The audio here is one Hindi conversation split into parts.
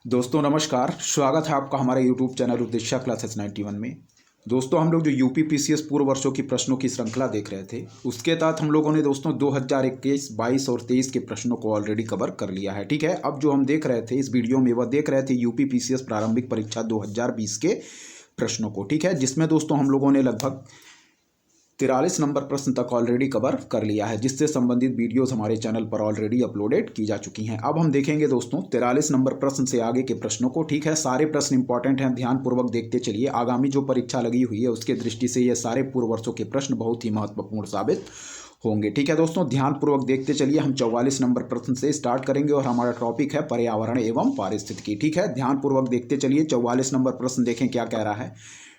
दोस्तों नमस्कार। स्वागत है आपका हमारे YouTube चैनल उद्देश्य क्लासेस 91 में। दोस्तों हम लोग जो यूपी पीसीएस पूर्व वर्षों की प्रश्नों की श्रृंखला देख रहे थे, उसके तहत हम लोगों ने दोस्तों 2021, 22 और 23 के प्रश्नों को ऑलरेडी कवर कर लिया है। ठीक है, अब जो हम देख रहे थे इस वीडियो में वह देख रहे थे यूपी पीसीएस प्रारंभिक परीक्षा 2020 के प्रश्नों को। ठीक है, जिसमें दोस्तों हम लोगों ने लगभग 43 नंबर प्रश्न तक ऑलरेडी कवर कर लिया है, जिससे संबंधित वीडियोस हमारे चैनल पर ऑलरेडी अपलोडेड की जा चुकी हैं। अब हम देखेंगे दोस्तों 43 नंबर प्रश्न से आगे के प्रश्नों को। ठीक है, सारे प्रश्न इंपॉर्टेंट हैं, ध्यानपूर्वक देखते चलिए। आगामी जो परीक्षा लगी हुई है उसके दृष्टि से ये सारे पूर्व वर्षों के प्रश्न बहुत ही महत्वपूर्ण साबित होंगे। ठीक है दोस्तों, ध्यानपूर्वक देखते चलिए। हम 44 नंबर प्रश्न से स्टार्ट करेंगे और हमारा टॉपिक है पर्यावरण एवं पारिस्थितिकी। ठीक है, ध्यानपूर्वक देखते चलिए। 44 नंबर प्रश्न देखें क्या कह रहा है।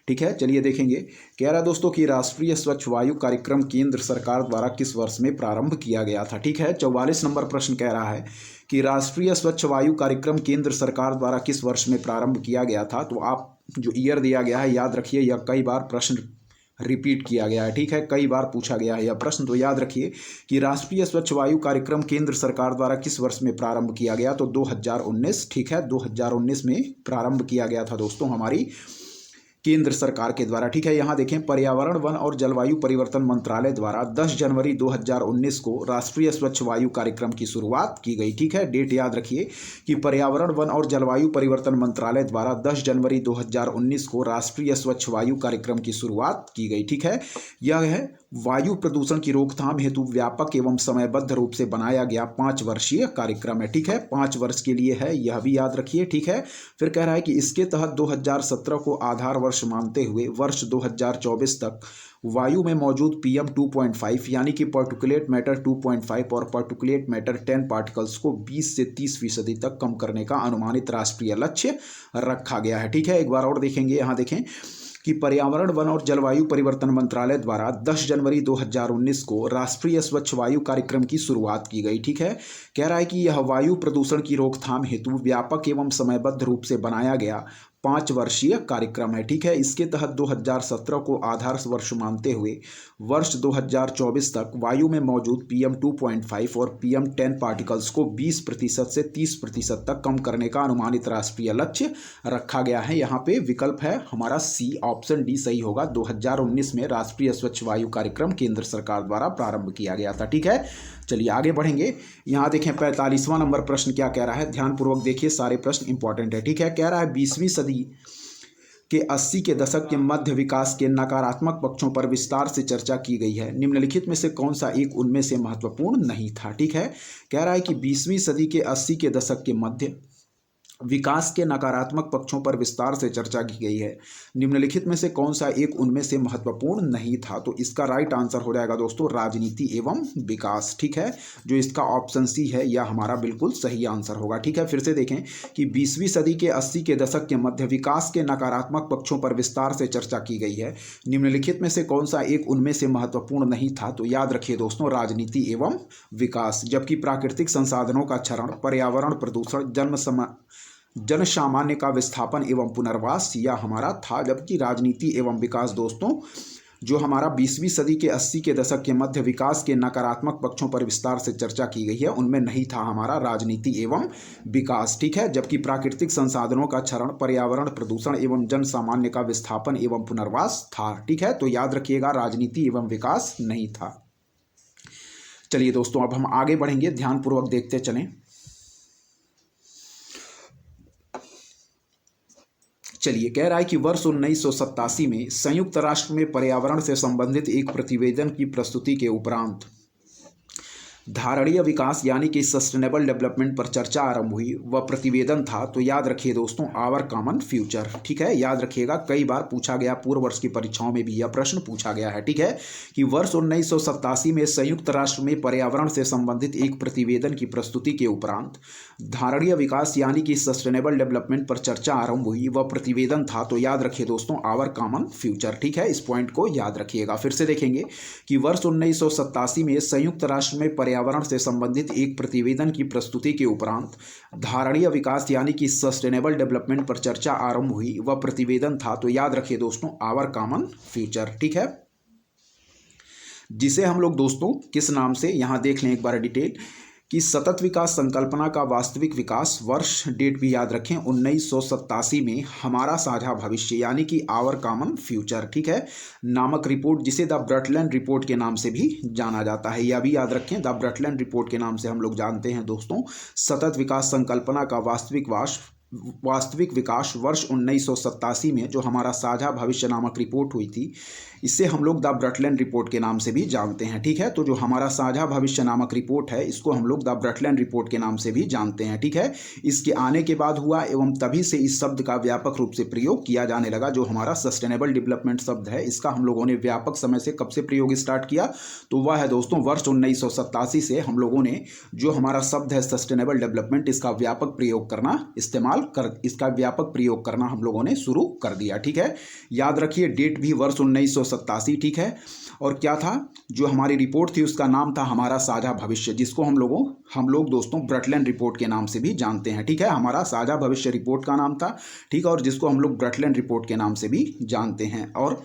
ठीक है, चलिए देखेंगे। कह रहा है दोस्तों कि राष्ट्रीय स्वच्छ वायु कार्यक्रम केंद्र सरकार द्वारा किस वर्ष में प्रारंभ किया गया था। ठीक है, 44 नंबर प्रश्न कह रहा है कि राष्ट्रीय स्वच्छ वायु कार्यक्रम केंद्र सरकार द्वारा किस वर्ष में प्रारंभ किया गया था। तो आप जो ईयर दिया गया है याद रखिए, यह कई बार प्रश्न रिपीट किया गया है। ठीक है, कई बार पूछा गया है यह प्रश्न, तो याद रखिए कि राष्ट्रीय स्वच्छ वायु कार्यक्रम केंद्र सरकार द्वारा किस वर्ष में प्रारंभ किया गया। तो 2019। ठीक है, 2019 में प्रारंभ किया गया था दोस्तों हमारी केंद्र सरकार के द्वारा। ठीक है, यहाँ देखें, पर्यावरण वन और जलवायु परिवर्तन मंत्रालय द्वारा 10 जनवरी 2019 को राष्ट्रीय स्वच्छ वायु कार्यक्रम की शुरुआत की गई। ठीक है, डेट याद रखिए कि पर्यावरण वन और जलवायु परिवर्तन मंत्रालय द्वारा 10 जनवरी 2019 को राष्ट्रीय स्वच्छ वायु कार्यक्रम की शुरुआत की गई। ठीक है, यह है वायु प्रदूषण की रोकथाम हेतु व्यापक एवं समयबद्ध रूप से बनाया गया 5 वर्षीय कार्यक्रम है। ठीक है, 5 वर्ष के लिए है, यह भी याद रखिए। ठीक है, फिर कह रहा है कि इसके तहत 2017 को आधार वर्ष मानते हुए वर्ष 2024 तक वायु में मौजूद PM 2.5 यानी कि पार्टिकुलेट मैटर 2.5 और पार्टिकुलेट मैटर 10 पार्टिकल्स को 20 से 30% तक कम करने का अनुमानित राष्ट्रीय लक्ष्य रखा गया है। ठीक है, एक बार और देखेंगे। यहाँ देखें कि पर्यावरण वन और जलवायु परिवर्तन मंत्रालय द्वारा 10 जनवरी 2019 को राष्ट्रीय स्वच्छ वायु कार्यक्रम की शुरुआत की गई। ठीक है, कह रहा है कि यह वायु प्रदूषण की रोकथाम हेतु व्यापक एवं समयबद्ध रूप से बनाया गया 5 वर्षीय कार्यक्रम है। ठीक है, इसके तहत 2017 को आधार वर्ष मानते हुए वर्ष 2024 तक वायु में मौजूद PM 2.5 और PM 10 पार्टिकल्स को 20% से 30% तक कम करने का अनुमानित राष्ट्रीय लक्ष्य रखा गया है। यहाँ पे विकल्प है हमारा सी, ऑप्शन डी सही होगा। 2019 में राष्ट्रीय स्वच्छ वायु कार्यक्रम केंद्र सरकार द्वारा प्रारंभ किया गया था। ठीक है, चलिए आगे बढ़ेंगे। यहाँ देखें 45वां नंबर प्रश्न क्या कह रहा है, ध्यानपूर्वक देखिए, सारे प्रश्न इंपॉर्टेंट है। ठीक है, कह रहा है 20वीं सदी के 80 के दशक के मध्य विकास के नकारात्मक पक्षों पर विस्तार से चर्चा की गई है। निम्नलिखित में से कौन सा एक उनमें से महत्वपूर्ण नहीं था। ठीक है, कह रहा है कि 20वीं सदी के 80 के दशक के मध्य विकास के नकारात्मक पक्षों पर विस्तार से चर्चा की गई है। निम्नलिखित में से कौन सा एक उनमें से महत्वपूर्ण नहीं था। तो इसका राइट आंसर हो जाएगा दोस्तों राजनीति एवं विकास। ठीक है, जो इसका ऑप्शन सी है यह हमारा बिल्कुल सही आंसर होगा। ठीक है, फिर से देखें कि 20वीं सदी के 80 के दशक के मध्य विकास के नकारात्मक पक्षों पर विस्तार से चर्चा की गई है। निम्नलिखित में से कौन सा एक उनमें से महत्वपूर्ण नहीं था। तो याद रखिए दोस्तों राजनीति एवं विकास। जबकि प्राकृतिक संसाधनों का क्षरण, पर्यावरण प्रदूषण, जन सामान्य का विस्थापन एवं पुनर्वास यह हमारा था। जबकि राजनीति एवं विकास दोस्तों जो हमारा 20वीं सदी के 80 के दशक के मध्य विकास के नकारात्मक पक्षों पर विस्तार से चर्चा की गई है, उनमें नहीं था हमारा राजनीति एवं विकास। ठीक है, जबकि प्राकृतिक संसाधनों का क्षरण, पर्यावरण प्रदूषण एवं जन सामान्य का विस्थापन एवं पुनर्वास था। ठीक है, तो याद रखिएगा राजनीति एवं विकास नहीं था। चलिए दोस्तों अब हम आगे बढ़ेंगे, ध्यानपूर्वक देखते चलें। चलिए, कह रहा है कि वर्ष 1987 में संयुक्त राष्ट्र में पर्यावरण से संबंधित एक प्रतिवेदन की प्रस्तुति के उपरांत धारणीय विकास यानी कि सस्टेनेबल डेवलपमेंट पर चर्चा आरंभ हुई। वह प्रतिवेदन था, तो याद रखिए दोस्तों आवर कॉमन फ्यूचर। ठीक है, याद रखिएगा, कई बार पूछा गया, पूर्व वर्ष की परीक्षाओं में भी यह प्रश्न पूछा गया है। ठीक है, कि वर्ष 1987 में संयुक्त राष्ट्र में पर्यावरण से संबंधित एक प्रतिवेदन की प्रस्तुति के उपरांत धारणीय विकास यानी कि सस्टेनेबल डेवलपमेंट पर चर्चा आरंभ हुई। वह प्रतिवेदन था, तो याद रखिए दोस्तों आवर कॉमन फ्यूचर। ठीक है, इस पॉइंट को याद रखिएगा। फिर से देखेंगे कि वर्ष 1987 में संयुक्त राष्ट्र में पर्यावरण से संबंधित एक प्रतिवेदन की प्रस्तुति के उपरांत धारणीय विकास यानी कि सस्टेनेबल डेवलपमेंट पर चर्चा आरंभ हुई। वह प्रतिवेदन था, तो याद रखिए दोस्तों आवर कॉमन फ्यूचर। ठीक है, जिसे हम लोग दोस्तों किस नाम से, यहां देख लें एक बार डिटेल कि सतत विकास संकल्पना का वास्तविक विकास वर्ष डेट भी याद रखें 1987 में हमारा साझा भविष्य यानी कि आवर कॉमन फ्यूचर, ठीक है, नामक रिपोर्ट जिसे द ब्रटलैंड रिपोर्ट के नाम से भी जाना जाता है, यह भी याद रखें, द ब्रटलैंड रिपोर्ट के नाम से हम लोग जानते हैं दोस्तों सतत विकास संकल्पना का वास्तविक विकास वर्ष 1987 में जो हमारा साझा भविष्य नामक रिपोर्ट हुई थी, इससे हम लोग द ब्रटलैंड रिपोर्ट के नाम से भी जानते हैं, ठीक है। तो जो हमारा साझा भविष्य नामक रिपोर्ट है इसको हम लोग द ब्रटलैंड रिपोर्ट के नाम से भी जानते हैं, ठीक है। इसके आने के बाद हुआ एवं तभी से इस शब्द का व्यापक रूप से प्रयोग किया जाने लगा। जो हमारा सस्टेनेबल डेवलपमेंट शब्द है इसका हम लोगों ने व्यापक समय से कब से प्रयोग स्टार्ट किया, तो वह है दोस्तों वर्ष 1987 से हम लोगों ने जो हमारा शब्द है सस्टेनेबल डेवलपमेंट इसका व्यापक प्रयोग करना हम लोगों ने शुरू कर दिया, ठीक है। याद रखिए डेट भी वर्ष 1987, ठीक है। और क्या था जो हमारी रिपोर्ट थी उसका नाम था हमारा साझा भविष्य, जिसको हम लोग दोस्तों ब्रटलैंड रिपोर्ट के नाम से भी जानते हैं, ठीक है। हमारा साझा भविष्य रिपोर्ट का नाम था, ठीक है, और जिसको हम लोग ब्रटलैंड रिपोर्ट के नाम से भी जानते हैं। और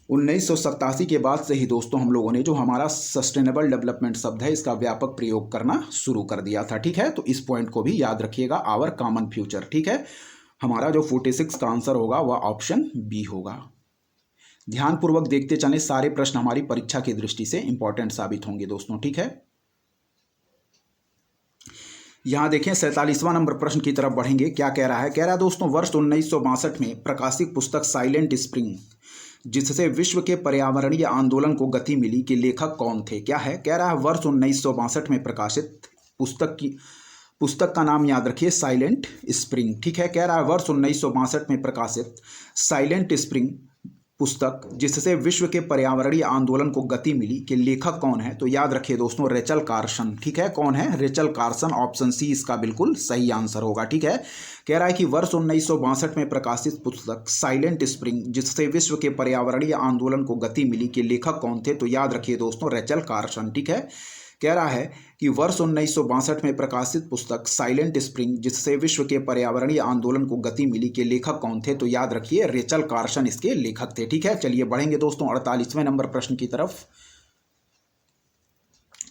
1987 के बाद से ही दोस्तों हम लोगों ने जो हमारा सस्टेनेबल डेवलपमेंट शब्द है इसका व्यापक प्रयोग करना शुरू कर दिया था, ठीक है। तो इस पॉइंट को भी याद रखिएगा, आवर कॉमन फ्यूचर, ठीक है। हमारा जो 46 का आंसर होगा वह ऑप्शन बी होगा। ध्यानपूर्वक देखते चलें, सारे प्रश्न हमारी परीक्षा की दृष्टि से इंपॉर्टेंट साबित होंगे दोस्तों, ठीक है। यहां देखें 47वां नंबर प्रश्न की तरफ बढ़ेंगे। क्या कह रहा है? कह रहा है दोस्तों वर्ष 1962 में प्रकाशित पुस्तक साइलेंट स्प्रिंग जिससे विश्व के पर्यावरणीय आंदोलन को गति मिली के लेखक कौन थे? क्या है? कह रहा है वर्ष 1962 में प्रकाशित पुस्तक का नाम याद रखिए साइलेंट स्प्रिंग, ठीक है। कह रहा है वर्ष 1962 में प्रकाशित साइलेंट स्प्रिंग पुस्तक जिससे विश्व के पर्यावरणीय आंदोलन को गति मिली के लेखक कौन है? तो याद रखिए दोस्तों रेचल कार्सन, ठीक है। कौन है? रेचल कार्सन, ऑप्शन सी इसका बिल्कुल सही आंसर होगा, ठीक है। कह रहा है कि वर्ष 1962 में प्रकाशित पुस्तक साइलेंट स्प्रिंग जिससे विश्व के पर्यावरणीय आंदोलन को गति मिली के लेखक कौन थे? तो याद रखिए दोस्तों रेचल कार्सन, ठीक है। कह रहा है कि वर्ष 1962 में प्रकाशित पुस्तक साइलेंट स्प्रिंग जिससे विश्व के पर्यावरणीय आंदोलन को गति मिली के लेखक कौन थे? तो याद रखिए रेचल कार्सन इसके लेखक थे, ठीक है। चलिए बढ़ेंगे दोस्तों 48वें नंबर प्रश्न की तरफ।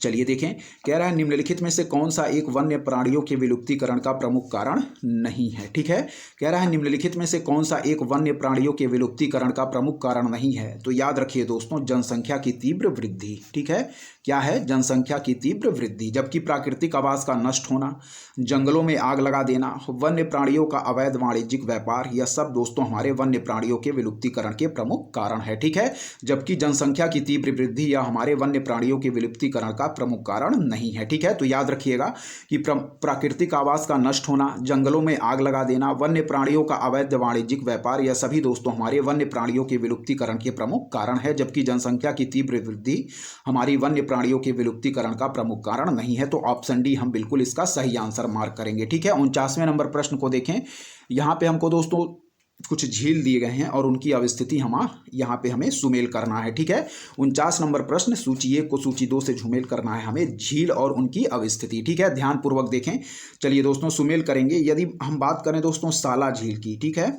चलिए देखें, कह रहा है निम्नलिखित में से कौन सा एक वन्य प्राणियों के विलुप्तीकरण का प्रमुख कारण नहीं है? ठीक है, कह रहा है निम्नलिखित में से कौन सा एक वन्य प्राणियों के विलुप्तीकरण का प्रमुख कारण नहीं है? तो याद रखिए दोस्तों जनसंख्या की तीव्र वृद्धि। ठीक है, क्या है? जनसंख्या की तीव्र वृद्धि। जबकि प्राकृतिक आवास का नष्ट होना, जंगलों में आग लगा देना, वन्य प्राणियों का अवैध वाणिज्यिक व्यापार, यह सब दोस्तों हमारे वन्य प्राणियों के विलुप्तीकरण के प्रमुख कारण है। ठीक है, जबकि जनसंख्या की तीव्र वृद्धि या हमारे वन्य प्राणियों के विलुप्तीकरण का प्रमुख कारण नहीं है। ठीक है, तो याद रखिएगा कि प्राकृतिक आवास का नष्ट होना, जंगलों में आग लगा देना, वन्य प्राणियों का अवैध वाणिज्यिक व्यापार, यह सभी दोस्तों हमारे वन्य प्राणियों के विलुप्तीकरण के प्रमुख कारण है। जबकि जनसंख्या की तीव्र वृद्धि हमारी वन्य प्राणियों के विलुप्तीकरण का प्रमुख कारण नहीं है। तो ऑप्शन डी हम बिल्कुल इसका सही आंसर मार्क करेंगे। ठीक है, 49वें नंबर प्रश्न को देखें। यहाँ पे हमको दोस्तों कुछ झील दिए गए हैं और उनकी अवस्थिति यहाँ पे हमें सुमेल करना है। ठीक है, 49 नंबर प्रश्न, सूची 1 को सूची 2 से झुमेल करना है हमें, झील और उनकी अवस्थिति। ठीक है, ध्यानपूर्वक देखें। चलिए दोस्तों सुमेल करेंगे। यदि हम बात करें दोस्तों साला झील की, ठीक है,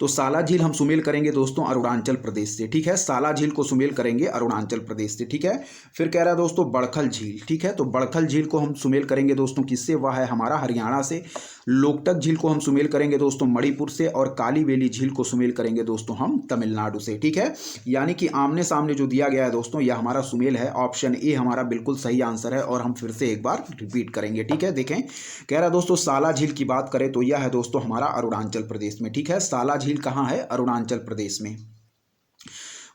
तो साला झील हम सुमेल करेंगे दोस्तों अरुणाचल प्रदेश से। ठीक है, साला झील को सुमेल करेंगे अरुणाचल प्रदेश से। ठीक है, फिर कह रहा है दोस्तों बड़खल झील। ठीक है, तो बड़खल झील को हम सुमेल करेंगे दोस्तों किससे? वह है हमारा हरियाणा से। लोकटक झील को हम सुमेल करेंगे दोस्तों मणिपुर से, और काली बेली झील को सुमेल करेंगे दोस्तों हम तमिलनाडु से। ठीक है, यानी कि आमने सामने जो दिया गया है दोस्तों यह हमारा सुमेल है। ऑप्शन ए हमारा बिल्कुल सही आंसर है, और हम फिर से एक बार रिपीट करेंगे। ठीक है, देखें, कह रहा है दोस्तों साला झील की बात करें तो यह है दोस्तों हमारा अरुणाचल प्रदेश में। ठीक है, साला झील कहाँ है? अरुणाचल प्रदेश में।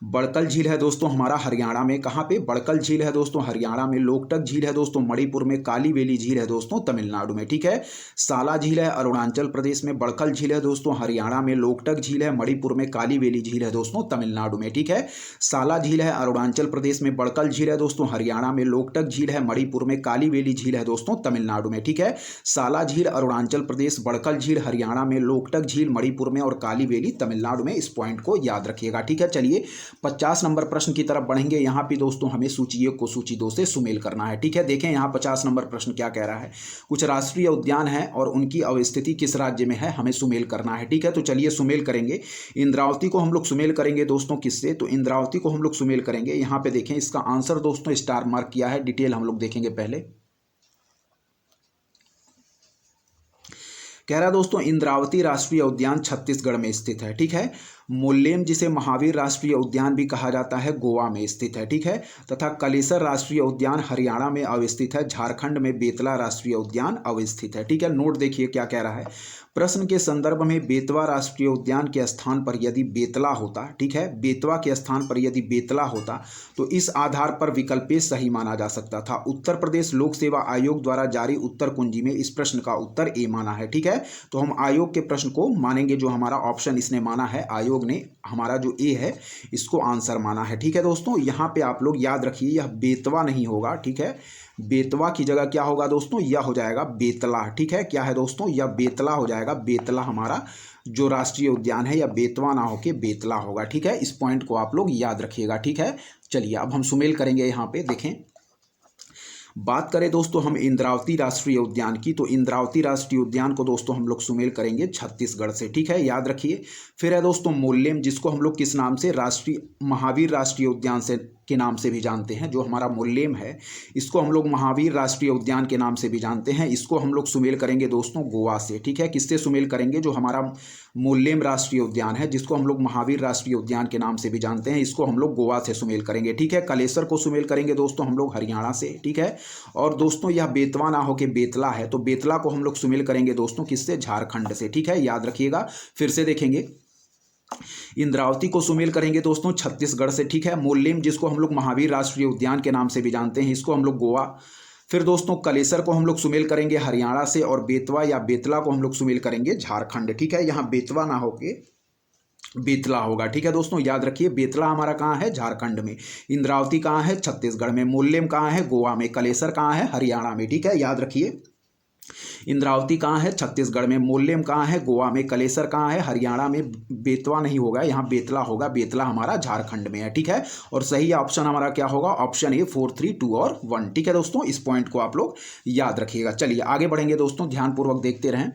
बड़कल झील है दोस्तों हमारा हरियाणा में। कहाँ पे? बड़कल झील है दोस्तों हरियाणा में। लोकटक झील है दोस्तों मणिपुर में। काली बेली झील है दोस्तों तमिलनाडु में। ठीक है, साला झील है अरुणाचल प्रदेश में, बड़कल झील है दोस्तों हरियाणा में, लोकटक झील है मणिपुर में, काली बेली झील है दोस्तों तमिलनाडु में। ठीक है, साला झील है अरुणाचल प्रदेश में, बड़कल झील है दोस्तों हरियाणा में, लोकटक झील है मणिपुर में, काली बेली झील है दोस्तों तमिलनाडु में। ठीक है, साला झील अरुणाचल प्रदेश, बड़कल झील हरियाणा में, लोकटक झील मणिपुर में और काली बेली तमिलनाडु में। इस पॉइंट को याद रखिएगा। ठीक है, चलिए 50 नंबर प्रश्न की तरफ बढ़ेंगे। यहाँ पे दोस्तों हमें सूची 1 को सूची 2 से सुमेल करना है, ठीक है। देखें यहाँ 50 नंबर प्रश्न क्या कह रहा है, कुछ राष्ट्रीय उद्यान है और उनकी अवस्थिति किस राज्य में है, हमें सुमेल करना है, ठीक है। तो चलिए सुमेल करेंगे। इंद्रावती को हम लोग सुमेल करेंगे दोस्तों किससे, तो इंद्रावती को हम लोग सुमेल करेंगे। यहाँ पे देखें इसका आंसर दोस्तों स्टार मार्क किया है, डिटेल हम लोग देखेंगे पहले। कह रहा है दोस्तों इंद्रावती राष्ट्रीय उद्यान छत्तीसगढ़ में स्थित है, ठीक है। मोल्लेम जिसे महावीर राष्ट्रीय उद्यान भी कहा जाता है गोवा में स्थित है, ठीक है। तथा कलेसर राष्ट्रीय उद्यान हरियाणा में अवस्थित है। झारखंड में बेतला राष्ट्रीय उद्यान अवस्थित है, ठीक है। नोट देखिए क्या कह रहा है, प्रश्न के संदर्भ में बेतवा राष्ट्रीय उद्यान के स्थान पर यदि बेतला होता, ठीक है, बेतवा के स्थान पर यदि बेतला होता तो इस आधार पर विकल्प ए सही माना जा सकता था। उत्तर प्रदेश लोक सेवा आयोग द्वारा जारी उत्तर कुंजी में इस प्रश्न का उत्तर ए माना है, ठीक है। तो हम आयोग के प्रश्न को मानेंगे, जो हमारा ऑप्शन इसने माना है, आयोग ने हमारा जो ए है इसको आंसर माना है, ठीक है दोस्तों। यहाँ पे आप लोग याद रखिए यह बेतवा नहीं होगा, ठीक है। बेतवा की जगह क्या होगा दोस्तों, यह हो जाएगा बेतला, ठीक है। क्या है दोस्तों, यह बेतला हो जाएगा। बेतला हमारा जो राष्ट्रीय उद्यान है, या बेतवा ना होके बेतला होगा, ठीक है। इस पॉइंट को आप लोग याद रखिएगा, ठीक है। चलिए अब हम सुमेल करेंगे। यहाँ पे देखें, बात करें दोस्तों हम इंद्रावती राष्ट्रीय उद्यान की, तो इंद्रावती राष्ट्रीय उद्यान को दोस्तों हम लोग सुमेल करेंगे छत्तीसगढ़ से, ठीक है, याद रखिए। फिर है दोस्तों मोल्लेम, जिसको हम लोग किस नाम से, राष्ट्रीय महावीर राष्ट्रीय उद्यान से के नाम से भी जानते हैं। जो हमारा मोल्लेम है इसको हम लोग महावीर राष्ट्रीय उद्यान के नाम से भी जानते हैं। इसको हम लोग सुमेल करेंगे दोस्तों गोवा से, ठीक है। किससे सुमेल करेंगे, जो हमारा मोल्लेम राष्ट्रीय उद्यान है जिसको हम लोग महावीर राष्ट्रीय उद्यान के नाम से भी जानते हैं, इसको हम लोग गोवा से सुमेल करेंगे, ठीक है। कलेसर को सुमेल करेंगे दोस्तों हम लोग हरियाणा से, ठीक है। और दोस्तों यह बेतवा ना होके बेतला है, तो बेतला को हम लोग सुमेल करेंगे दोस्तों किससे, झारखंड से, ठीक है, याद रखिएगा। फिर से देखेंगे, इंद्रावती को सुमेल करेंगे दोस्तों छत्तीसगढ़ से, ठीक है। मोल्लेम जिसको हम लोग महावीर राष्ट्रीय उद्यान के नाम से भी जानते हैं, इसको हम लोग गोवा। फिर दोस्तों कलेसर को हम लोग सुमेल करेंगे हरियाणा से, और बेतवा या बेतला को हम लोग सुमेल करेंगे झारखंड, ठीक है। यहाँ बेतवा ना होके बेतला होगा, ठीक है दोस्तों, याद रखिए। बेतला हमारा कहाँ है, झारखंड में। इंद्रावती कहाँ है, छत्तीसगढ़ में। मोल्लेम कहाँ है, गोवा में। कलेसर कहाँ है, हरियाणा में, ठीक है, याद रखिए। इंद्रावती कहाँ है, छत्तीसगढ़ में। मोल्लेम कहाँ है, गोवा में। कलेसर कहाँ है, हरियाणा में। बेतवा नहीं होगा, यहाँ बेतला होगा। बेतला हमारा झारखंड में है, ठीक है। और सही ऑप्शन हमारा क्या होगा, ऑप्शन ए 4, 3, 2 और 1, ठीक है दोस्तों। इस पॉइंट को आप लोग याद रखिएगा। चलिए आगे बढ़ेंगे दोस्तों, ध्यानपूर्वक देखते रहें।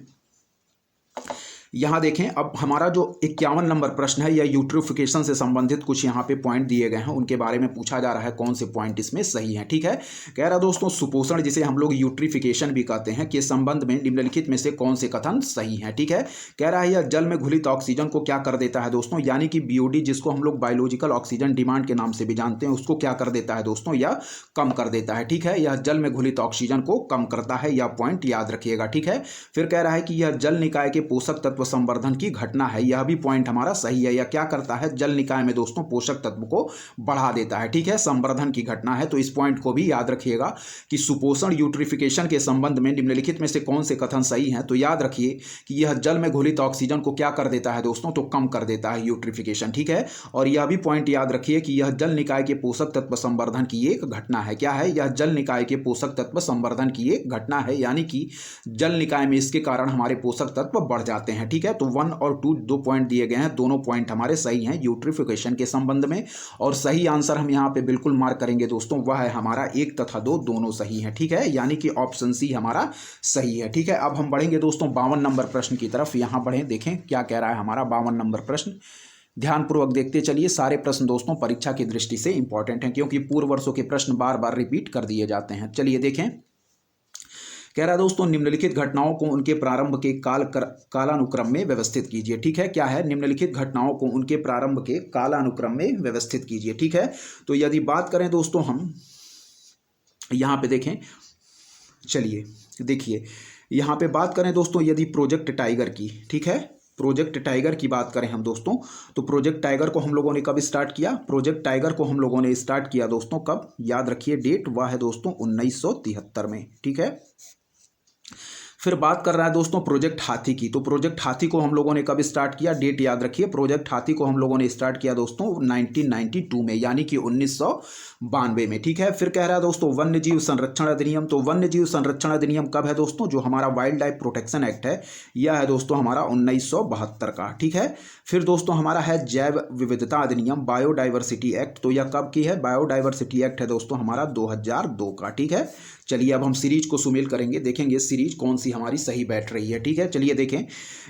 यहाँ देखें, अब हमारा जो 51 नंबर प्रश्न है, यह यूट्रिफिकेशन से संबंधित कुछ यहाँ पे पॉइंट दिए गए हैं, उनके बारे में पूछा जा रहा है कौन से पॉइंट इसमें सही हैं, ठीक है। कह रहा दोस्तों सुपोषण, जिसे हम लोग यूट्रिफिकेशन भी कहते हैं, के संबंध में निम्नलिखित में से कौन से कथन सही हैं, ठीक है। कह रहा है यह जल में घुलित ऑक्सीजन को क्या कर देता है दोस्तों, यानी कि बीओडी जिसको हम लोग बायोलॉजिकल ऑक्सीजन डिमांड के नाम से भी जानते हैं, उसको क्या कर देता है दोस्तों, यह कम कर देता है, ठीक है। यह जल में घुलित ऑक्सीजन को कम करता है, यह पॉइंट याद रखिएगा, ठीक है। फिर कह रहा है कि यह जल निकाय के पोषक तत्व संवर्धन की घटना है, यह भी पॉइंट हमारा सही है। यह क्या करता है, जल निकाय में दोस्तों पोषक तत्व को बढ़ा देता है, ठीक है, संवर्धन की घटना है। तो इस पॉइंट को भी याद रखिएगा कि सुपोषण यूट्रिफिकेशन के संबंध में निम्नलिखित में से कौन से कथन सही हैं। तो याद रखिए कि यह जल में घुलित ऑक्सीजन को क्या कर देता है दोस्तों, तो कम कर देता है यूट्रिफिकेशन, ठीक है। और यह भी पॉइंट याद रखिए कि यह जल निकाय के पोषक तत्व संवर्धन की एक घटना है। क्या है, यह जल निकाय के पोषक तत्व संवर्धन की एक घटना है, यानी कि जल निकाय में इसके कारण हमारे पोषक तत्व बढ़ जाते हैं, ठीक है। तो 1 और 2 दो पॉइंट दिए गए हैं, दोनों पॉइंट हमारे सही हैं यूट्रिफिकेशन के संबंध में। और सही आंसर हम यहाँ पे बिल्कुल मार्क करेंगे दोस्तों, वह है हमारा 1 तथा 2 दोनों सही हैं, ठीक है, यानी कि ऑप्शन सी हमारा सही है, ठीक है। अब हम बढ़ेंगे दोस्तों 52 नंबर प्रश्न की तरफ। यहाँ बढ़ें, देखें क्या कह रहा है हमारा 52 नंबर प्रश्न। ध्यानपूर्वक देखते चलिए। सारे प्रश्न दोस्तों परीक्षा की दृष्टि से इंपॉर्टेंट हैं, क्योंकि पूर्व वर्षों के प्रश्न बार बार रिपीट कर दिए जाते हैं। चलिए देखें, कह रहा है दोस्तों निम्नलिखित घटनाओं को उनके प्रारंभ के कालानुक्रम में व्यवस्थित कीजिए, ठीक है। क्या है, निम्नलिखित घटनाओं को उनके प्रारंभ के कालानुक्रम में व्यवस्थित कीजिए, ठीक है। तो यदि बात करें दोस्तों हम यहाँ पे देखें, चलिए देखिए यहाँ पे बात करें दोस्तों, यदि प्रोजेक्ट टाइगर की, ठीक है, प्रोजेक्ट टाइगर की बात करें हम दोस्तों, तो प्रोजेक्ट टाइगर को हम लोगों ने कब स्टार्ट किया, प्रोजेक्ट टाइगर को हम लोगों ने स्टार्ट किया दोस्तों कब, याद रखिए डेट, वह है दोस्तों 1973 में, ठीक है। फिर बात कर रहा है दोस्तों प्रोजेक्ट हाथी की। तो प्रोजेक्ट हाथी को हम लोगों ने कब स्टार्ट किया, डेट याद रखिए। प्रोजेक्ट हाथी को हम लोगों ने स्टार्ट किया दोस्तों 1992 में, यानी कि 1992 में, ठीक है। फिर कह रहा है दोस्तों वन्य जीव संरक्षण अधिनियम। तो वन्य जीव संरक्षण अधिनियम कब है दोस्तों, जो हमारा वाइल्ड लाइफ प्रोटेक्शन एक्ट है, यह है दोस्तों हमारा 1972 का, ठीक है। फिर दोस्तों हमारा है जैव विविधता अधिनियम, बायोडाइवर्सिटी एक्ट। तो यह कब की है, बायोडाइवर्सिटी एक्ट है दोस्तों हमारा 2002 का, ठीक है। चलिए अब हम सीरीज को सुमेल करेंगे, देखेंगे सीरीज कौन सी हमारी सही बैठ रही है, ठीक है। चलिए देखें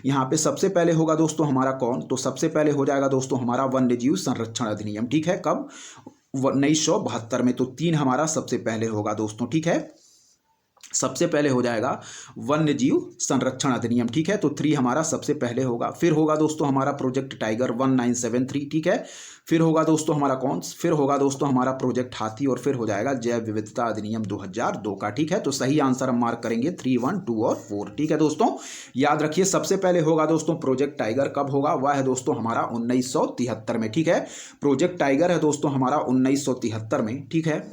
यहाँ पे सबसे पहले होगा दोस्तों हमारा कौन, तो सबसे पहले हो जाएगा दोस्तों हमारा वन्य जीव संरक्षण अधिनियम, ठीक है। कब, 1972 में। तो 3 हमारा सबसे पहले होगा दोस्तों, ठीक है। सबसे पहले हो जाएगा वन्य जीव संरक्षण अधिनियम, ठीक है। तो 3 हमारा सबसे पहले होगा। फिर होगा दोस्तों हमारा प्रोजेक्ट टाइगर 1973, ठीक है। फिर होगा दोस्तों हमारा कौन, फिर होगा दोस्तों हमारा प्रोजेक्ट हाथी, और फिर हो जाएगा जैव विविधता अधिनियम 2002 का, ठीक है। तो सही आंसर हम मार्क करेंगे 3, 1, 2 और 4, ठीक है दोस्तों। याद रखिए सबसे पहले होगा दोस्तों प्रोजेक्ट टाइगर, कब होगा, वह है दोस्तों हमारा 1973 में, ठीक है। प्रोजेक्ट टाइगर है दोस्तों हमारा 1973 में, ठीक है।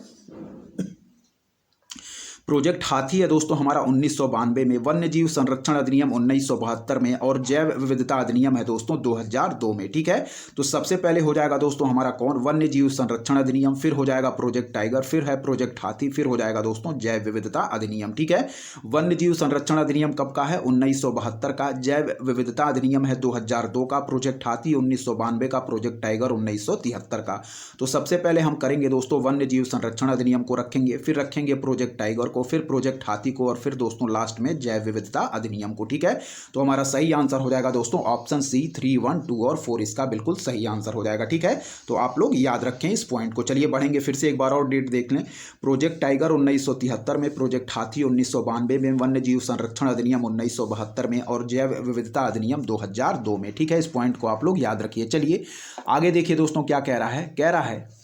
प्रोजेक्ट हाथी है दोस्तों हमारा 1992 में, वन्य जीव संरक्षण अधिनियम 1972 में, और जैव विविधता अधिनियम है दोस्तों 2002 में, ठीक है। तो सबसे पहले हो जाएगा दोस्तों हमारा कौन, वन्य जीव संरक्षण अधिनियम, फिर हो जाएगा प्रोजेक्ट टाइगर, फिर है प्रोजेक्ट हाथी, फिर हो जाएगा दोस्तों जैव विविधता अधिनियम, ठीक है। वन्य जीव संरक्षण अधिनियम कब का है, 1972 का। जैव विविधता अधिनियम है 2002 का। प्रोजेक्ट हाथी 1992 का। प्रोजेक्ट टाइगर 1973 का। तो सबसे पहले हम करेंगे दोस्तों वन्य जीव संरक्षण अधिनियम को रखेंगे, फिर रखेंगे प्रोजेक्ट टाइगर को, फिर प्रोजेक्ट हाथी को, और फिर दोस्तों लास्ट में जैव विविधता अधिनियम को, ठीक है। तो हमारा सही आंसर हो जाएगा दोस्तों ऑप्शन सी, 3, 1, 2 और 4 इसका बिल्कुल सही आंसर हो जाएगा, ठीक है। तो आप लोग याद रखें इस पॉइंट को। चलिए बढ़ेंगे, फिर से एक बार और डेट देख लें। प्रोजेक्ट टाइगर 1973 में, प्रोजेक्ट हाथी 1992 में, वन्य जीव संरक्षण अधिनियम 1972 में, और जैव विविधता अधिनियम 2002 में, ठीक है। इस पॉइंट को आप लोग याद रखिए। चलिए आगे देखिए दोस्तों क्या कह रहा है। कह रहा है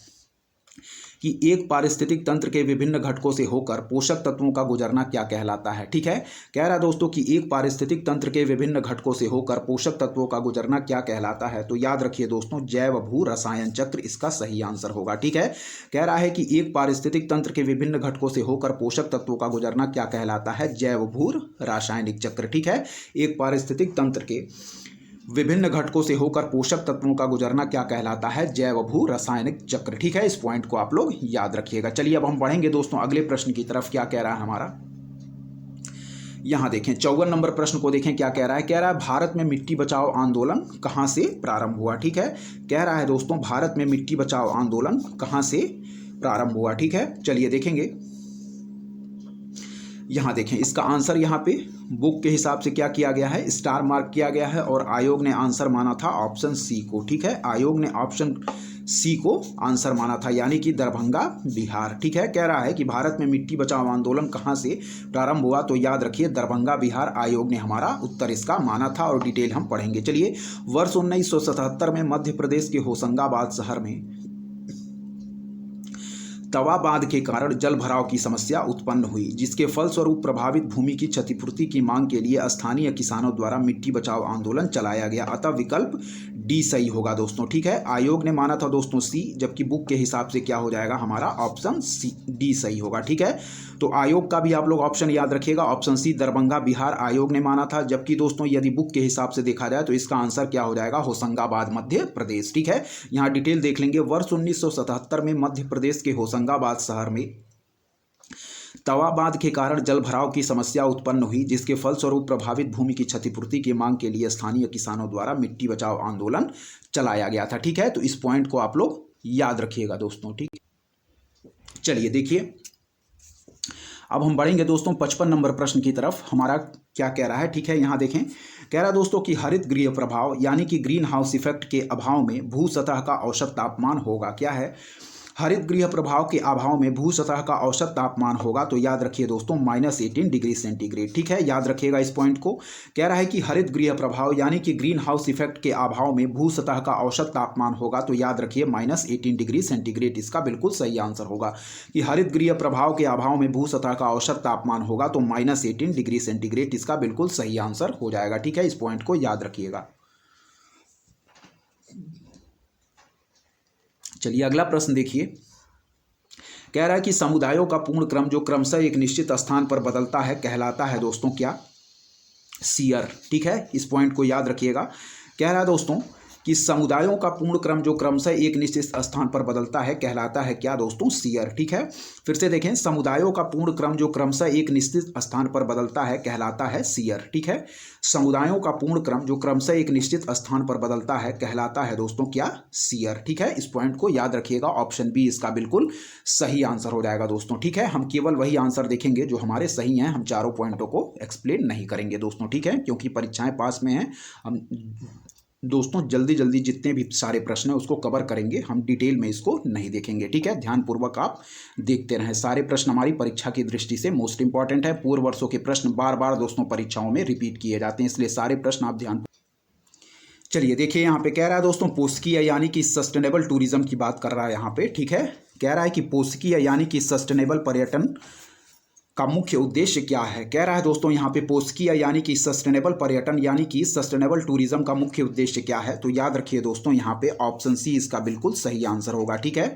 कि एक पारिस्थितिक तंत्र के विभिन्न घटकों से होकर पोषक तत्वों का गुजरना क्या कहलाता है, ठीक है। कह रहा है दोस्तों कि एक पारिस्थितिक तंत्र के विभिन्न घटकों से होकर पोषक तत्वों का गुजरना क्या कहलाता है। तो याद रखिए दोस्तों जैव भू रसायन चक्र इसका सही आंसर होगा, ठीक है। कह रहा है कि एक पारिस्थितिक तंत्र के विभिन्न घटकों से होकर पोषक तत्वों का गुजरना क्या कहलाता है, जैव भू रासायनिक चक्र, ठीक है। एक पारिस्थितिक तंत्र के विभिन्न घटकों से होकर पोषक तत्वों का गुजरना क्या कहलाता है, जैव भू रासायनिक चक्र, ठीक है। इस पॉइंट को आप लोग याद रखिएगा। चलिए अब हम बढ़ेंगे दोस्तों अगले प्रश्न की तरफ। क्या कह रहा है हमारा, यहां देखें 54 नंबर प्रश्न को देखें क्या कह रहा है। कह रहा है भारत में मिट्टी बचाओ आंदोलन कहां से प्रारंभ हुआ, ठीक है। कह रहा है दोस्तों भारत में मिट्टी बचाओ आंदोलन कहां से प्रारंभ हुआ, ठीक है। चलिए देखेंगे, यहाँ देखें इसका आंसर यहाँ पे बुक के हिसाब से क्या किया गया है, स्टार मार्क किया गया है, और आयोग ने आंसर माना था ऑप्शन सी को, ठीक है। आयोग ने ऑप्शन सी को आंसर माना था, यानी कि दरभंगा बिहार, ठीक है। कह रहा है कि भारत में मिट्टी बचाओ आंदोलन कहाँ से प्रारंभ हुआ, तो याद रखिए दरभंगा बिहार आयोग ने हमारा उत्तर इसका माना था, और डिटेल हम पढ़ेंगे। चलिए वर्ष 1977 में मध्य प्रदेश के होशंगाबाद शहर में तवा बांध के कारण जल भराव की समस्या उत्पन्न हुई, जिसके फलस्वरूप प्रभावित भूमि की क्षतिपूर्ति की मांग के लिए स्थानीय किसानों द्वारा मिट्टी बचाओ आंदोलन चलाया गया। अतः विकल्प डी सही होगा दोस्तों, ठीक है। आयोग ने माना था दोस्तों सी, जबकि बुक के हिसाब से क्या हो जाएगा हमारा ऑप्शन सी, डी सही होगा, ठीक है। तो आयोग का भी आप लोग ऑप्शन याद रखिएगा, ऑप्शन सी दरभंगा बिहार आयोग ने माना था, जबकि दोस्तों यदि बुक के हिसाब से देखा जाए तो इसका आंसर क्या हो जाएगा, होशंगाबाद मध्य प्रदेश, ठीक है। यहाँ डिटेल देख लेंगे। वर्ष 1977 में मध्य प्रदेश के होशंगाबाद शहर में तवा बांध के कारण जल भराव की समस्या उत्पन्न हुई, जिसके फलस्वरूप प्रभावित भूमि की क्षतिपूर्ति की मांग के लिए स्थानीय किसानों द्वारा मिट्टी बचाओ आंदोलन चलाया गया था, ठीक है। तो इस पॉइंट को आप लोग याद रखिएगा दोस्तों, ठीक। चलिए देखिए अब हम बढ़ेंगे दोस्तों 55 नंबर प्रश्न की तरफ। हमारा क्या कह रहा है, ठीक है। यहाँ देखें, कह रहा है दोस्तों कि हरित गृह प्रभाव यानी कि ग्रीन हाउस इफेक्ट के अभाव में भू सतह का औसत तापमान होगा। क्या है, हरित गृह प्रभाव के अभाव में भू सतह का औसत तापमान होगा। तो याद रखिए दोस्तों -18 डिग्री सेंटीग्रेड, ठीक है। याद रखिएगा इस पॉइंट को। कह रहा है कि हरित गृह प्रभाव यानी कि ग्रीन हाउस इफेक्ट के अभाव में भू सतह का औसत तापमान होगा। तो याद रखिए -18 डिग्री सेंटीग्रेड इसका बिल्कुल सही आंसर होगा, कि हरित गृह प्रभाव के अभाव में भू सतह का औसत तापमान होगा। तो -18 डिग्री सेंटीग्रेड इसका बिल्कुल सही आंसर हो जाएगा, ठीक है। इस पॉइंट को याद रखिएगा। चलिए अगला प्रश्न देखिए। कह रहा है कि समुदायों का पूर्ण क्रम जो क्रमशः एक निश्चित स्थान पर बदलता है कहलाता है दोस्तों क्या, सीयर। ठीक है, इस पॉइंट को याद रखिएगा। कह रहा है दोस्तों कि समुदायों का पूर्ण क्रम जो क्रमशः एक निश्चित स्थान पर बदलता है कहलाता है क्या दोस्तों? सीयर। ठीक है, फिर से देखें, समुदायों का पूर्ण क्रम जो क्रमशः एक निश्चित स्थान पर बदलता है कहलाता है सीयर। ठीक है, समुदायों का पूर्ण क्रम जो क्रमशः एक निश्चित स्थान पर बदलता है कहलाता है दोस्तों क्या? सीयर। ठीक है, इस पॉइंट को याद रखिएगा। ऑप्शन बी इसका बिल्कुल सही आंसर हो जाएगा दोस्तों। ठीक है, हम केवल वही आंसर देखेंगे जो हमारे सही हैं, हम चारों पॉइंटों को एक्सप्लेन नहीं करेंगे दोस्तों। ठीक है, क्योंकि परीक्षाएं पास में हैं, हम दोस्तों जल्दी जल्दी जितने भी सारे प्रश्न हैं उसको कवर करेंगे, हम डिटेल में इसको नहीं देखेंगे। ठीक है, ध्यानपूर्वक आप देखते रहें। सारे प्रश्न हमारी परीक्षा की दृष्टि से मोस्ट इंपॉर्टेंट है। पूर्व वर्षों के प्रश्न बार बार दोस्तों परीक्षाओं में रिपीट किए जाते हैं, इसलिए सारे प्रश्न आप ध्यान। चलिए देखिए, यहाँ पे कह रहा है दोस्तों पोषकीय यानी कि सस्टेनेबल टूरिज्म की बात कर रहा है यहाँ पे। ठीक है, कह रहा है कि पोषकीय यानी कि सस्टेनेबल पर्यटन का मुख्य उद्देश्य क्या है। कह रहा है दोस्तों यहाँ पे पोषकीय यानी कि सस्टेनेबल पर्यटन यानी कि सस्टेनेबल टूरिज्म का मुख्य उद्देश्य क्या है। तो याद रखिए दोस्तों, यहाँ पे ऑप्शन सी इसका बिल्कुल सही आंसर होगा। ठीक है,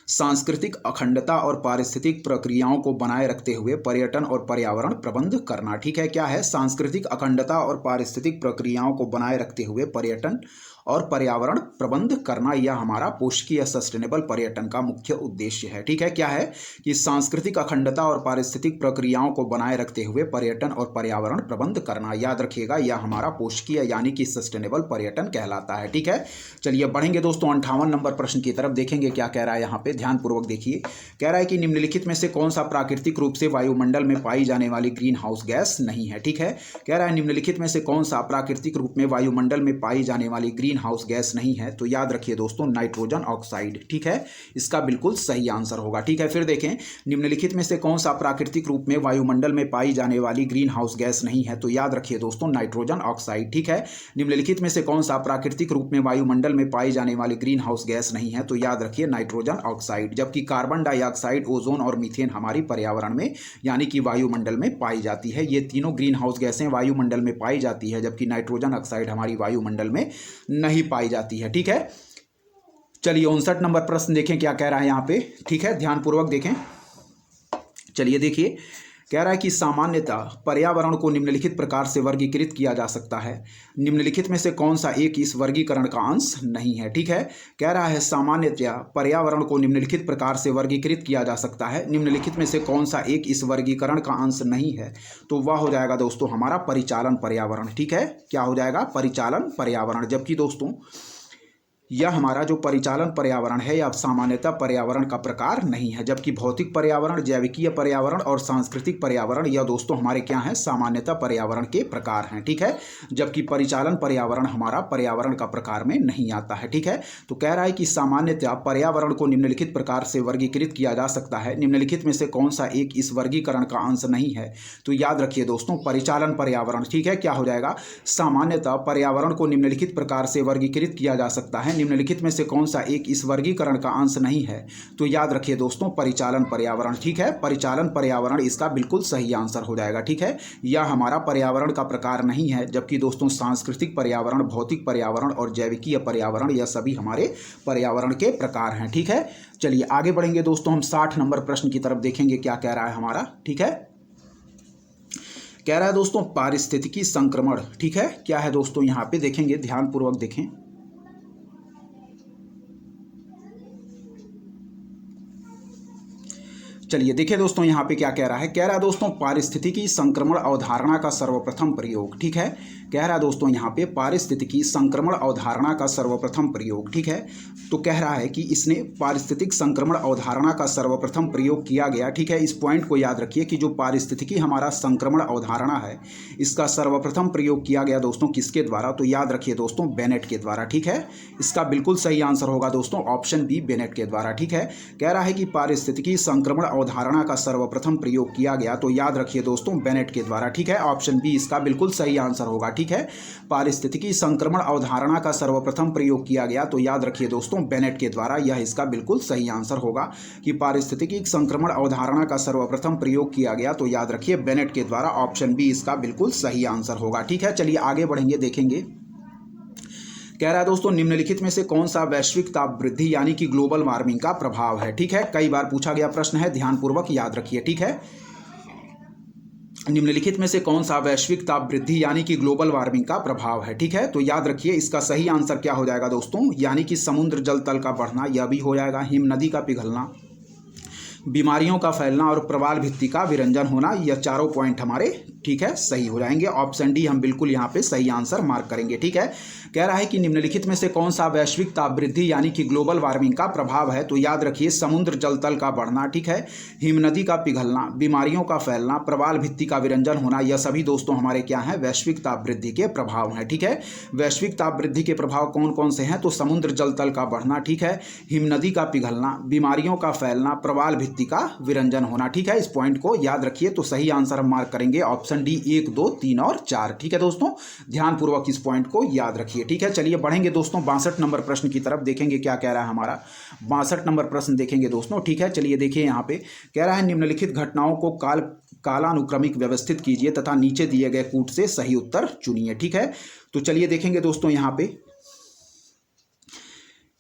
सांस्कृतिक अखंडता और पारिस्थितिक प्रक्रियाओं को बनाए रखते हुए पर्यटन और पर्यावरण प्रबंध करना। ठीक है, क्या है? सांस्कृतिक अखंडता और पारिस्थितिक प्रक्रियाओं को बनाए रखते हुए पर्यटन और पर्यावरण प्रबंध करना, यह हमारा पोषकीय सस्टेनेबल पर्यटन का मुख्य उद्देश्य है। ठीक है, क्या है कि सांस्कृतिक अखंडता और पारिस्थितिक प्रक्रियाओं को बनाए रखते हुए पर्यटन और पर्यावरण प्रबंध करना, याद रखिएगा, यह हमारा पोषकीय यानी कि सस्टेनेबल पर्यटन कहलाता है। ठीक है, चलिए बढ़ेंगे दोस्तों 58 नंबर प्रश्न की तरफ, देखेंगे क्या कह रहा है यहाँ पे। ध्यानपूर्वक देखिए, कह रहा है कि निम्नलिखित में से कौन सा प्राकृतिक रूप से वायुमंडल में पाई जाने वाली ग्रीन हाउस गैस नहीं है। ठीक है, कह रहा है निम्नलिखित में से कौन सा प्राकृतिक रूप में वायुमंडल में पाई जाने वाली ग्रीन हाउस गैस नहीं है। तो याद रखिए दोस्तों नाइट्रोजन ऑक्साइड। ठीक है, इसका बिल्कुल सही आंसर होगा। ठीक है, फिर देखें, निम्नलिखित में से कौन सा प्राकृतिक रूप में वायुमंडल में पाई जाने वाली ग्रीन हाउस गैस नहीं है। तो याद रखिए दोस्तों नाइट्रोजन ऑक्साइड। ठीक है, निम्नलिखित में से कौन सा प्राकृतिक रूप में वायुमंडल में पाई जाने वाली ग्रीन हाउस गैस नहीं है। तो याद रखिए नाइट्रोजन ऑक्साइड, जबकि कार्बन डाइऑक्साइड, ओजोन और मीथेन हमारी पर्यावरण में यानी कि वायुमंडल में पाई जाती है। ये तीनों ग्रीन हाउस गैसें वायुमंडल में पाई जाती है, जबकि नाइट्रोजन ऑक्साइड हमारी वायुमंडल में नहीं पाई जाती है। ठीक है, चलिए 59 नंबर प्रश्न देखें क्या कह रहा है यहाँ पे। ठीक है, ध्यानपूर्वक देखें। चलिए देखिए, कह रहा है कि सामान्यतः पर्यावरण को निम्नलिखित प्रकार से वर्गीकृत किया जा सकता है। निम्नलिखित में से कौन सा एक इस वर्गीकरण का अंश नहीं है। ठीक है, कह रहा है सामान्यतः पर्यावरण को निम्नलिखित प्रकार से वर्गीकृत किया जा सकता है। निम्नलिखित में से कौन सा एक इस वर्गीकरण का अंश नहीं है। तो वह हो जाएगा दोस्तों हमारा परिचालन पर्यावरण। ठीक है, क्या हो जाएगा? परिचालन पर्यावरण। जबकि दोस्तों यह हमारा जो परिचालन पर्यावरण है यह सामान्यतः पर्यावरण का प्रकार नहीं है, जबकि भौतिक पर्यावरण, जैविकीय पर्यावरण और सांस्कृतिक पर्यावरण यह दोस्तों हमारे क्या हैं? सामान्यतः पर्यावरण के प्रकार हैं। ठीक है, जबकि परिचालन पर्यावरण हमारा पर्यावरण का प्रकार में नहीं आता है। ठीक है, तो कह रहा है कि सामान्यतः पर्यावरण को निम्नलिखित प्रकार से वर्गीकृत किया जा सकता है। निम्नलिखित में से कौन सा एक इस वर्गीकरण का अंश नहीं है। तो याद रखिए दोस्तों परिचालन पर्यावरण। ठीक है, क्या हो जाएगा? सामान्यतः पर्यावरण को निम्नलिखित प्रकार से वर्गीकृत किया जा सकता है। निम्नलिखित में से कौन सा एक इस वर्गीकरण का अंश नहीं है। तो याद रखिए दोस्तों परिचालन पर्यावरण। ठीक है, परिचालन पर्यावरण इसका बिल्कुल सही आंसर हो जाएगा। ठीक है, यह हमारा पर्यावरण का प्रकार नहीं है, जबकि दोस्तों सांस्कृतिक पर्यावरण, भौतिक पर्यावरण और जैविकीय पर्यावरण यह सभी हमारे पर्यावरण के प्रकार हैं। ठीक है, चलिए आगे बढ़ेंगे दोस्तों, हम 60 नंबर प्रश्न की तरफ देखेंगे क्या कह रहा है हमारा। ठीक है, कह रहा है दोस्तों पारिस्थितिकी संक्रमण। ठीक है, क्या है दोस्तों यहाँ पे देखेंगे, ध्यानपूर्वक देखें। चलिए देखिए दोस्तों यहाँ पे क्या कह रहा है। कह रहा है दोस्तों पारिस्थितिकी संक्रमण अवधारणा का सर्वप्रथम प्रयोग। ठीक है, कह रहा है दोस्तों यहाँ पे पारिस्थितिकी संक्रमण अवधारणा का सर्वप्रथम प्रयोग। ठीक है, तो कह रहा है कि इसने पारिस्थितिक संक्रमण अवधारणा का सर्वप्रथम प्रयोग किया गया। ठीक है, इस पॉइंट को याद रखिए कि जो पारिस्थितिकी हमारा संक्रमण अवधारणा है इसका सर्वप्रथम प्रयोग किया गया दोस्तों किसके द्वारा। तो याद रखिए दोस्तों बेनेट के द्वारा। ठीक है, इसका बिल्कुल सही आंसर होगा दोस्तों ऑप्शन बी बेनेट के द्वारा। ठीक है, कह रहा है कि पारिस्थितिकी संक्रमण अवधारणा का सर्वप्रथम प्रयोग किया गया। तो याद रखिए दोस्तों बेनेट के द्वारा। ठीक है, ऑप्शन बी इसका बिल्कुल सही आंसर होगा। ठीक है, पारिस्थितिकी संक्रमण अवधारणा का सर्वप्रथम प्रयोग किया गया। तो याद रखिए दोस्तों बेनेट के द्वारा, यह इसका बिल्कुल सही आंसर होगा कि पारिस्थितिकी संक्रमण अवधारणा का सर्वप्रथम प्रयोग किया गया। तो याद रखिए बेनेट के द्वारा, ऑप्शन बी इसका बिल्कुल सही आंसर होगा। ठीक है, चलिए आगे बढ़ेंगे, देखेंगे। कह रहा है दोस्तों निम्नलिखित में से कौन सा वैश्विक ताप वृद्धि यानी कि ग्लोबल वार्मिंग का प्रभाव है। ठीक है, कई बार पूछा गया प्रश्न है, ध्यानपूर्वक याद रखिए। ठीक है, निम्नलिखित में से कौन सा वैश्विक ताप वृद्धि यानी कि ग्लोबल वार्मिंग का प्रभाव है। ठीक है, तो याद रखिए इसका सही आंसर क्या हो जाएगा दोस्तों, यानी कि समुद्र जल तल का बढ़ना, यह भी हो जाएगा। हिम नदी का पिघलना, बीमारियों का फैलना और प्रवाल भित्ति का विरंजन होना, यह चारों पॉइंट हमारे ठीक है सही हो जाएंगे। ऑप्शन डी हम बिल्कुल यहाँ पे सही आंसर मार्क करेंगे। ठीक है, कह रहा है कि निम्नलिखित में से कौन सा वैश्विक ताप वृद्धि यानी कि ग्लोबल वार्मिंग का प्रभाव है, तो याद रखिए समुद्र जल तल का बढ़ना, ठीक है, हिम नदी का पिघलना, बीमारियों का फैलना, प्रवाल भित्ति का विरंजन होना, यह सभी दोस्तों हमारे क्या है, वैश्विक ताप वृद्धि के प्रभाव हैं। ठीक है, वैश्विक ताप वृद्धि के प्रभाव कौन कौन से हैं, तो समुद्र जल तल का बढ़ना, ठीक है, हिम नदी का पिघलना, बीमारियों का फैलना, प्रवाल भित्ति का विरंजन होना। ठीक है, इस पॉइंट को याद रखिए। तो सही आंसर हम मार्क करेंगे ऑप्शन डी 1, 2, 3 और 4। ठीक है दोस्तों, ध्यानपूर्वक इस पॉइंट को याद रखिए। ठीक है, चलिए बढ़ेंगे दोस्तों 62 नंबर प्रश्न की तरफ, देखेंगे क्या कह रहा है हमारा 62 नंबर प्रश्न देखेंगे दोस्तों। ठीक है, चलिए देखिए यहाँ पे कह रहा है निम्नलिखित घटनाओं को कालानुक्रमिक व्यवस्थित कीजिए तथा नीचे दिए गए कूट से सही उत्तर चुनिए। ठीक है, तो चलिए देखेंगे दोस्तों यहाँ पे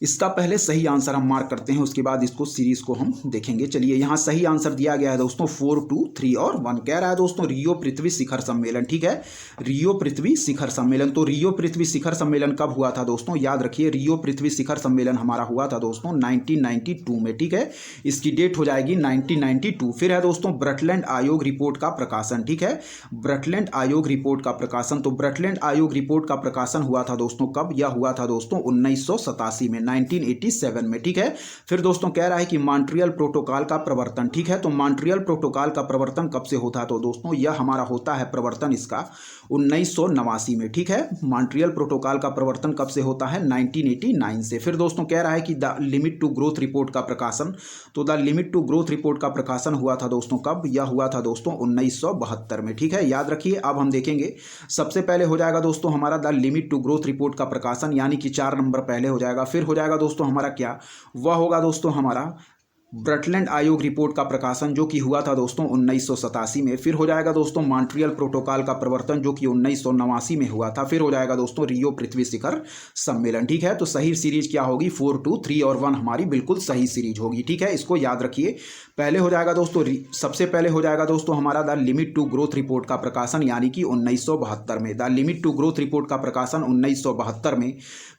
इसका पहले सही आंसर हम मार्क करते हैं, उसके बाद इसको सीरीज को हम देखेंगे। चलिए यहाँ सही आंसर दिया गया है दोस्तों 4, 2, 3 और 1। कह रहा है दोस्तों रियो पृथ्वी शिखर सम्मेलन। ठीक है, रियो पृथ्वी शिखर सम्मेलन। तो रियो पृथ्वी शिखर सम्मेलन कब हुआ था दोस्तों, याद रखिए रियो पृथ्वी शिखर सम्मेलन हमारा हुआ था दोस्तों 1992 में। ठीक है, इसकी डेट हो जाएगी 1992। फिर है दोस्तों ब्रटलैंड आयोग रिपोर्ट का प्रकाशन। ठीक है, ब्रटलैंड आयोग रिपोर्ट का प्रकाशन। तो ब्रटलैंड आयोग रिपोर्ट का प्रकाशन हुआ था दोस्तों कब, यह हुआ था दोस्तों 1987 में, 1987 में। ठीक है, फिर दोस्तों कह रहा है कि मॉन्ट्रियल प्रोटोकॉल का प्रवर्तन। ठीक है, तो मॉन्ट्रियल प्रोटोकॉल का प्रवर्तन कब से होता है, तो दोस्तों यह हमारा होता है प्रवर्तन इसका 1989 में। ठीक है, मॉन्ट्रियल प्रोटोकॉल का प्रवर्तन कब से होता है, 1989 से। फिर दोस्तों कह रहा है कि the limit to growth report का प्रकाशन। तो the limit to growth report का प्रकाशन हुआ था दोस्तों कब, यह हुआ था दोस्तों 1972 में। ठीक है, याद रखिए। अब हम देखेंगे सबसे पहले हो जाएगा दोस्तों हमारा the limit to growth report का प्रकाशन, यानी कि 4 नंबर पहले हो जाएगा। फिर हो जाएगा दोस्तों हमारा क्या, वह होगा दोस्तों हमारा ब्रटलैंड आयोग रिपोर्ट का प्रकाशन, जो कि हुआ था दोस्तों 1987 में। फिर हो जाएगा दोस्तों मॉन्ट्रियल प्रोटोकॉल का प्रवर्तन, जो कि 1989 में हुआ था। फिर हो जाएगा दोस्तों रियो पृथ्वी शिखर सम्मेलन। ठीक है, तो सही सीरीज क्या होगी, 4, 2, 3 और 1 हमारी बिल्कुल सही सीरीज होगी। ठीक है, इसको याद रखिए। पहले हो जाएगा दोस्तों सबसे पहले हो जाएगा दोस्तों हमारा the limit to growth report का प्रकाशन, यानी कि 1972 में। The limit to growth report का प्रकाशन 1972 में।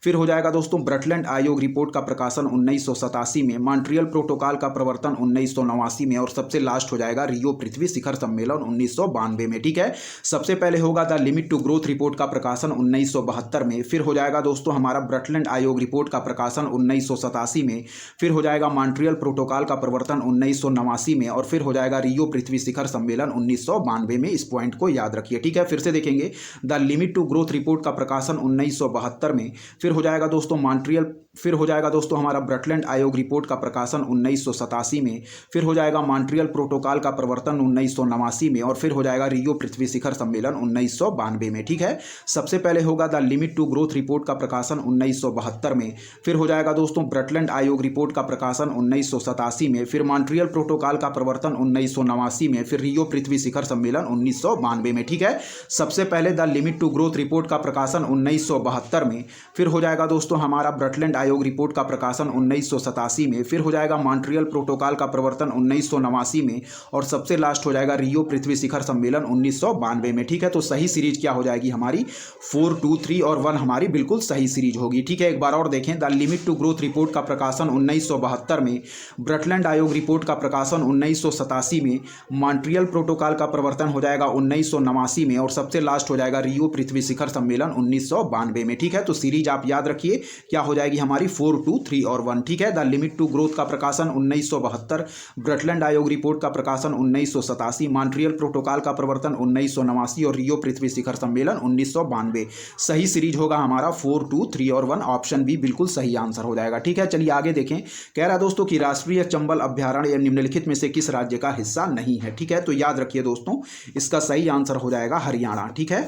फिर हो जाएगा दोस्तों ब्रटलैंड आयोग रिपोर्ट का प्रकाशन 1987 में, मॉन्ट्रियल प्रोटोकॉल का प्रवर्तन 1989 में, और सबसे लास्ट हो जाएगा रियो पृथ्वी शिखर सम्मेलन 1992 में। ठीक है, सबसे पहले होगा the limit to growth report का प्रकाशन 1972 में। फिर हो जाएगा दोस्तों हमारा ब्रटलैंड आयोग रिपोर्ट का प्रकाशन 1987 में। फिर हो जाएगा मॉन्ट्रियल प्रोटोकॉल का प्रवर्तन 1989 में, और फिर हो जाएगा रियो पृथ्वी शिखर सम्मेलन 1992 में। इस पॉइंट को याद रखिए। ठीक है, फिर से देखेंगे the limit to growth report का प्रकाशन 1972 में। फिर हो जाएगा दोस्तों फिर हो जाएगा दोस्तों हमारा ब्रटलैंड आयोग रिपोर्ट का प्रकाशन 1987 में। फिर हो जाएगा मॉन्ट्रियल प्रोटोकॉल का प्रवर्तन 1989 में, और फिर हो जाएगा रियो पृथ्वी शिखर सम्मेलन 1992 में। ठीक है, सबसे पहले होगा the limit to growth report का प्रकाशन 1972 में। फिर हो जाएगा दोस्तों ब्रटलैंड आयोग रिपोर्ट का प्रकाशन 1987 में। फिर मॉन्ट्रियल प्रोटोकॉल का प्रवर्तन 1989 में। फिर रियो पृथ्वी शिखर सम्मेलन 1992 में। ठीक है, सबसे पहले the limit to growth report का प्रकाशन 1972 में। फिर हो जाएगा दोस्तों हमारा ब्रटलैंड आयोग रिपोर्ट का प्रकाशन 1987 में। फिर हो जाएगा मॉन्ट्रियल प्रोटोकॉल का प्रवर्तन 1989 में, और सबसे लास्ट हो जाएगा रियो पृथ्वी शिखर सम्मेलन 1992 में। ठीक है, तो सही सीरीज क्या हो जाएगी हमारी, 4, 2, 3 और 1 हमारी बिल्कुल सही सीरीज होगी। ठीक है, एक बार और देखें, the limit to growth report का प्रकाशन 1972 में, ब्रटलैंड आयोग रिपोर्ट का प्रकाशन 1987 में, मॉन्ट्रियल प्रोटोकॉल का प्रवर्तन हो जाएगा 1989 में, और सबसे लास्ट हो जाएगा रियो पृथ्वी शिखर सम्मेलन 1992 में। ठीक है, तो सीरीज आप याद रखिए क्या हो जाएगी हमारी 4, 2, 3 और 1। ठीक है, द लिमिट टू ग्रोथ का प्रकाशन 1972, ब्रटलैंड आयोग रिपोर्ट का प्रकाशन 1987, मॉन्ट्रियल प्रोटोकॉल का प्रवर्तन 1989 और रियो पृथ्वी शिखर सम्मेलन 1992। सही सीरीज होगा हमारा 4, 2, 3 और 1। ऑप्शन बी बिल्कुल सही आंसर हो जाएगा। ठीक है, चलिए आगे देखें। कह रहा है दोस्तों कि राष्ट्रीय चंबल अभ्यारण्य निम्नलिखित में से किस राज्य का हिस्सा नहीं है। ठीक है, तो याद रखिए दोस्तों इसका सही आंसर हो जाएगा हरियाणा। ठीक है,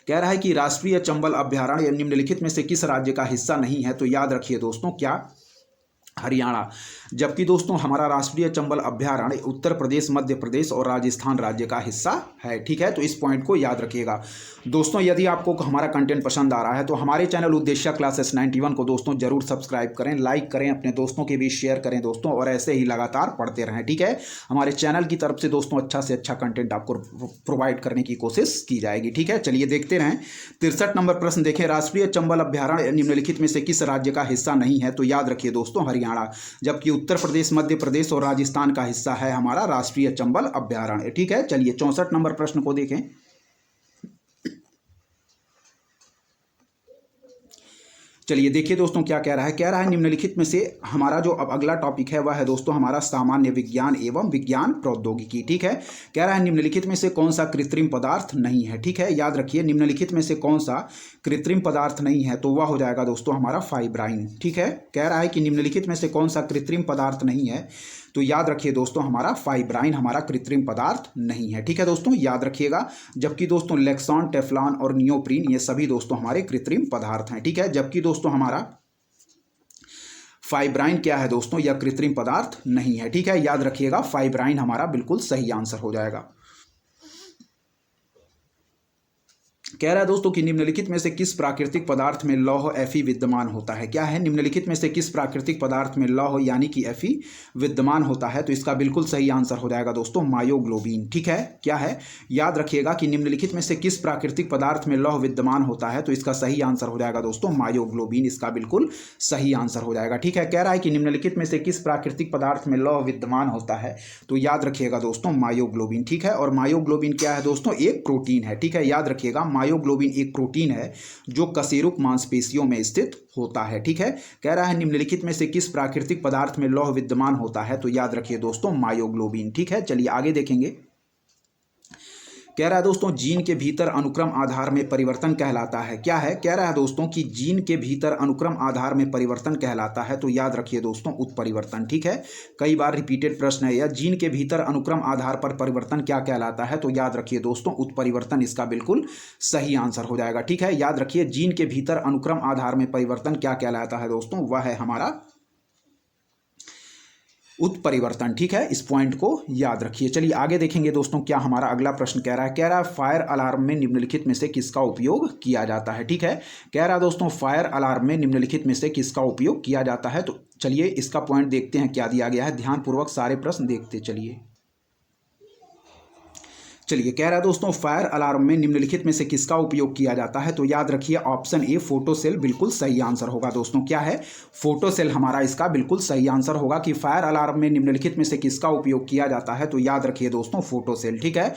कह रहा है कि राष्ट्रीय चंबल अभ्यारण्य निम्नलिखित में से किस राज्य का हिस्सा नहीं है, तो याद रखिए दोस्तों क्या, हरियाणा। जबकि दोस्तों हमारा राष्ट्रीय चंबल अभ्यारण्य उत्तर प्रदेश, मध्य प्रदेश और राजस्थान राज्य का हिस्सा है। ठीक है, तो इस पॉइंट को याद रखिएगा। दोस्तों यदि आपको हमारा कंटेंट पसंद आ रहा है तो हमारे चैनल उद्देश्य क्लासेस 91 को दोस्तों जरूर सब्सक्राइब करें, लाइक करें, अपने दोस्तों के बीच शेयर करें दोस्तों, और ऐसे ही लगातार पढ़ते रहें। ठीक है, हमारे चैनल की तरफ से दोस्तों अच्छा से अच्छा कंटेंट आपको प्रोवाइड करने की कोशिश की जाएगी। ठीक है, चलिए देखते रहें। 63 नंबर प्रश्न देखें, राष्ट्रीय चंबल अभ्यारण्य निम्नलिखित में से किस राज्य का हिस्सा नहीं है? तो याद रखिए दोस्तों हरियाणा, जबकि उत्तर प्रदेश, मध्य प्रदेश और राजस्थान का हिस्सा है हमारा राष्ट्रीय चंबल अभ्यारण्य। ठीक है, चलिए 64 नंबर प्रश्न को देखें। चलिए देखिए दोस्तों क्या कह रहा है। कह रहा है निम्नलिखित में से हमारा जो अब अगला टॉपिक है वह है दोस्तों हमारा सामान्य विज्ञान एवं विज्ञान प्रौद्योगिकी। ठीक है, कह रहा है निम्नलिखित में से कौन सा कृत्रिम पदार्थ नहीं है? ठीक है, याद रखिए निम्नलिखित में से कौन सा कृत्रिम पदार्थ नहीं है, तो वह हो जाएगा दोस्तों हमारा फाइब्राइन। ठीक है, कह रहा है कि निम्नलिखित में से कौन सा कृत्रिम पदार्थ नहीं है, तो याद रखिए दोस्तों हमारा फाइब्राइन हमारा कृत्रिम पदार्थ नहीं है। ठीक है दोस्तों, याद रखिएगा। जबकि दोस्तों लेक्सॉन, टेफ्लॉन और नियोप्रीन ये सभी दोस्तों हमारे कृत्रिम पदार्थ हैं। ठीक है, जबकि दोस्तों हमारा फाइब्राइन क्या है दोस्तों, यह कृत्रिम पदार्थ नहीं है। ठीक है, याद रखिएगा फाइब्राइन हमारा बिल्कुल सही आंसर हो जाएगा। कह रहा है दोस्तों कि निम्नलिखित में से किस प्राकृतिक पदार्थ में लौह Fe विद्यमान होता है? क्या है, निम्नलिखित में से किस प्राकृतिक पदार्थ में लौह यानी कि Fe विद्यमान होता है? तो इसका बिल्कुल सही आंसर हो जाएगा दोस्तों मायोग्लोबिन। ठीक है, क्या है, याद रखिएगा कि निम्नलिखित में से किस प्राकृतिक पदार्थ में लौह विद्यमान होता है? तो इसका सही आंसर हो जाएगा दोस्तों मायोग्लोबिन, इसका बिल्कुल सही आंसर हो जाएगा। ठीक है, कह रहा है कि निम्नलिखित में से किस प्राकृतिक पदार्थ में लौह विद्यमान होता है? तो याद रखिएगा दोस्तों मायोग्लोबिन। ठीक है, और मायोग्लोबिन क्या है दोस्तों, एक प्रोटीन है। ठीक है, याद रखिएगा मायोग्लोबिन एक प्रोटीन है जो कशेरुक मांसपेशियों में स्थित होता है। ठीक है, कह रहा है निम्नलिखित में से किस प्राकृतिक पदार्थ में लौह विद्यमान होता है? तो याद रखिए दोस्तों मायोग्लोबिन। ठीक है, चलिए आगे देखेंगे। कह रहा है दोस्तों जीन के भीतर अनुक्रम आधार में परिवर्तन कहलाता है। क्या है, कह रहा है दोस्तों कि जीन के भीतर अनुक्रम आधार में परिवर्तन कहलाता है, तो याद रखिए दोस्तों उत्परिवर्तन। ठीक है, कई बार रिपीटेड प्रश्न है यह, जीन के भीतर अनुक्रम आधार पर परिवर्तन क्या कहलाता है? तो याद रखिए दोस्तों उत्परिवर्तन, इसका बिल्कुल सही आंसर हो जाएगा। ठीक है, याद रखिए जीन के भीतर अनुक्रम आधार में परिवर्तन क्या कहलाता है दोस्तों, वह है हमारा उत्परिवर्तन। ठीक है, इस पॉइंट को याद रखिए। चलिए आगे देखेंगे दोस्तों क्या हमारा अगला प्रश्न कह रहा है। कह रहा है फायर अलार्म में निम्नलिखित में से किसका उपयोग किया जाता है? ठीक है, कह रहा है दोस्तों फायर अलार्म में निम्नलिखित में से किसका उपयोग किया जाता है? तो चलिए इसका पॉइंट देखते हैं क्या दिया गया है, ध्यानपूर्वक सारे प्रश्न देखते चलिए। चलिए कह रहा है दोस्तों फायर अलार्म में निम्नलिखित में से किसका उपयोग किया जाता है? तो याद रखिए ऑप्शन ए फोटो सेल बिल्कुल सही आंसर होगा दोस्तों। क्या है, फोटो सेल हमारा इसका बिल्कुल सही आंसर होगा कि फायर अलार्म में निम्नलिखित में से किसका उपयोग किया जाता है? तो याद रखिए दोस्तों फोटो सेल। ठीक है,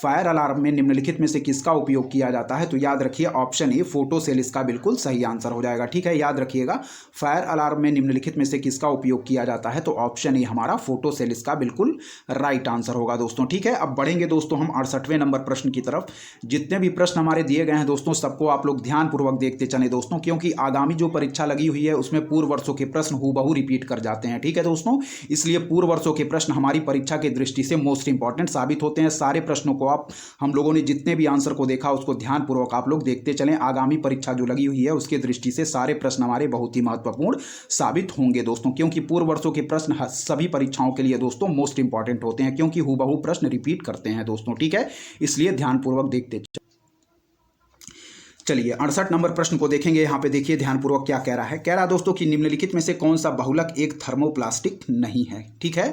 फायर अलार्म में निम्नलिखित में से किसका उपयोग किया जाता है? तो याद रखिए ऑप्शन ए फोटो सेल इसका बिल्कुल सही आंसर हो जाएगा। ठीक है, याद रखिएगा फायर अलार्म में निम्नलिखित में से किसका उपयोग किया जाता है? तो ऑप्शन ए हमारा फोटो सेल इसका बिल्कुल राइट आंसर होगा दोस्तों। ठीक है, अब बढ़ेंगे दोस्तों हम 68वें नंबर प्रश्न की तरफ। जितने भी प्रश्न हमारे दिए गए हैं दोस्तों सबको आप लोग ध्यानपूर्वक देखते चलें दोस्तों, क्योंकि आगामी जो परीक्षा लगी हुई है उसमें पूर्व वर्षों के प्रश्न हूबहू रिपीट कर जाते हैं। ठीक है दोस्तों, इसलिए पूर्व वर्षों के प्रश्न हमारी परीक्षा की दृष्टि से मोस्ट इंपॉर्टेंट साबित होते हैं। सारे प्रश्नों को आप हम लोगों ने जितने भी आंसर को देखा उसको ध्यानपूर्वक आप लोग देखते चलें। आगामी परीक्षा जो लगी हुई है उसकी दृष्टि से सारे प्रश्न हमारे बहुत ही महत्वपूर्ण साबित होंगे दोस्तों, क्योंकि पूर्व वर्षों के प्रश्न सभी परीक्षाओं के लिए दोस्तों मोस्ट इंपॉर्टेंट होते हैं, क्योंकि हूबहू प्रश्न रिपीट करते हैं दोस्तों। ठीक है, इसलिए ध्यानपूर्वक देखते चलिए 68 नंबर प्रश्न को देखेंगे। यहाँ पे देखिए ध्यानपूर्वक क्या कह रहा है। कह रहा है दोस्तों कि निम्नलिखित में से कौन सा बहुलक एक थर्मोप्लास्टिक नहीं है? ठीक है,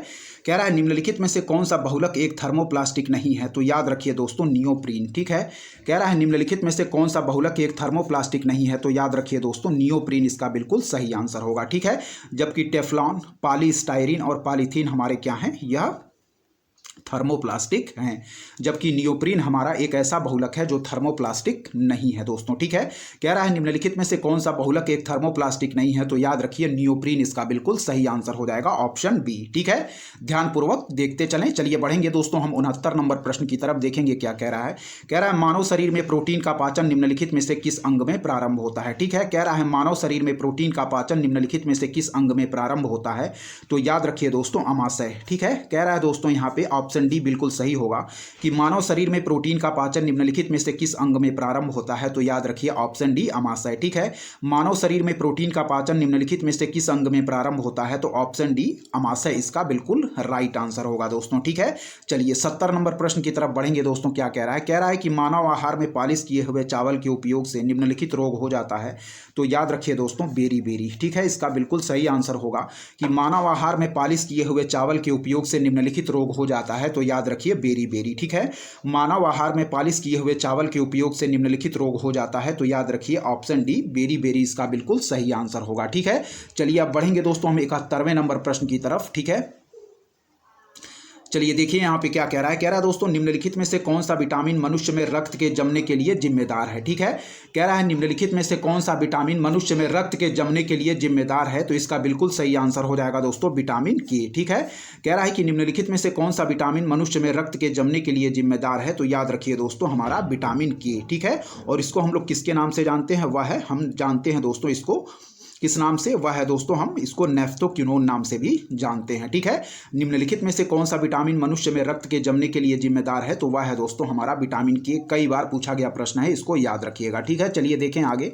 कह रहा है निम्नलिखित में से कौन सा बहुलक एक थर्मोप्लास्टिक नहीं है? तो याद रखिए दोस्तों नियोप्रीन। ठीक है, कह रहा है निम्नलिखित में से कौन सा बहुलक एक थर्मोप्लास्टिक नहीं है? तो याद रखिए दोस्तों नियोप्रीन इसका बिल्कुल सही आंसर होगा। ठीक है, जबकि टेफ्लॉन, पॉलीस्टाइरीन और पॉलीथीन हमारे क्या हैं, यह थर्मोप्लास्टिक हैं, जबकि नियोप्रीन हमारा एक ऐसा बहुलक है जो थर्मोप्लास्टिक नहीं है दोस्तों। ठीक है, कह रहा है निम्नलिखित में से कौन सा बहुलक एक थर्मोप्लास्टिक नहीं है? तो याद रखिए नियोप्रीन इसका बिल्कुल सही आंसर हो जाएगा ऑप्शन बी। ठीक है, ध्यानपूर्वक देखते चलें। चलिए बढ़ेंगे दोस्तों हम 69 नंबर प्रश्न की तरफ, देखेंगे क्या कह रहा है। कह रहा है मानव शरीर में प्रोटीन का पाचन निम्नलिखित में से किस अंग में प्रारंभ होता है? ठीक है, कह रहा है मानव शरीर में प्रोटीन का पाचन निम्नलिखित में से किस अंग में प्रारंभ होता है? तो याद रखिए दोस्तों अमाशय। ठीक है, कह रहा है दोस्तों यहाँ पे ऑप्शन डी बिल्कुल सही होगा कि मानव शरीर में प्रोटीन का पाचन निम्नलिखित में से किस अंग में प्रारंभ होता है, तो याद रखिए ऑप्शन डी अमाशय। ठीक है, मानव शरीर में प्रोटीन का पाचन निम्नलिखित में से किस अंग में प्रारंभ होता है, तो ऑप्शन डी अमाशय इसका बिल्कुल राइट आंसर होगा दोस्तों। ठीक है, चलिए 70 नंबर प्रश्न की तरफ बढ़ेंगे दोस्तों। क्या कह रहा है कि मानव आहार में पालिश किए हुए चावल के उपयोग से निम्नलिखित रोग हो जाता है, तो याद रखिए दोस्तों बेरी। ठीक है, इसका बिल्कुल सही आंसर होगा कि मानव आहार में पालिश किए हुए चावल के उपयोग से निम्नलिखित रोग हो जाता है, तो याद रखिए बेरी। ठीक है, मानव आहार में पालिश किए हुए चावल के उपयोग से निम्नलिखित रोग हो जाता है, तो याद रखिए ऑप्शन डी बेरी इसका बिल्कुल सही आंसर होगा। ठीक है, चलिए अब बढ़ेंगे दोस्तों हम 71वें नंबर प्रश्न की तरफ। ठीक है, चलिए देखिए यहाँ पे क्या कह रहा है दोस्तों निम्नलिखित में से कौन सा विटामिन मनुष्य में रक्त के जमने के लिए जिम्मेदार है। ठीक है, कह रहा है निम्नलिखित में से कौन सा विटामिन मनुष्य में रक्त के जमने के लिए जिम्मेदार है, तो इसका बिल्कुल सही आंसर हो जाएगा दोस्तों विटामिन के। ठीक है, कह रहा है कि निम्नलिखित में से कौन सा विटामिन मनुष्य में रक्त के जमने के लिए जिम्मेदार है, तो याद रखिए दोस्तों हमारा विटामिन के। ठीक है, और इसको हम लोग किसके नाम से जानते हैं, वह है हम जानते हैं दोस्तों इसको किस नाम से, वह है दोस्तों हम इसको नेफ्थोक्विनोन नाम से भी जानते हैं। ठीक है, निम्नलिखित में से कौन सा विटामिन मनुष्य में रक्त के जमने के लिए जिम्मेदार है, तो वह है दोस्तों हमारा विटामिन के। कई बार पूछा गया प्रश्न है, इसको याद रखिएगा। ठीक है, चलिए देखें आगे।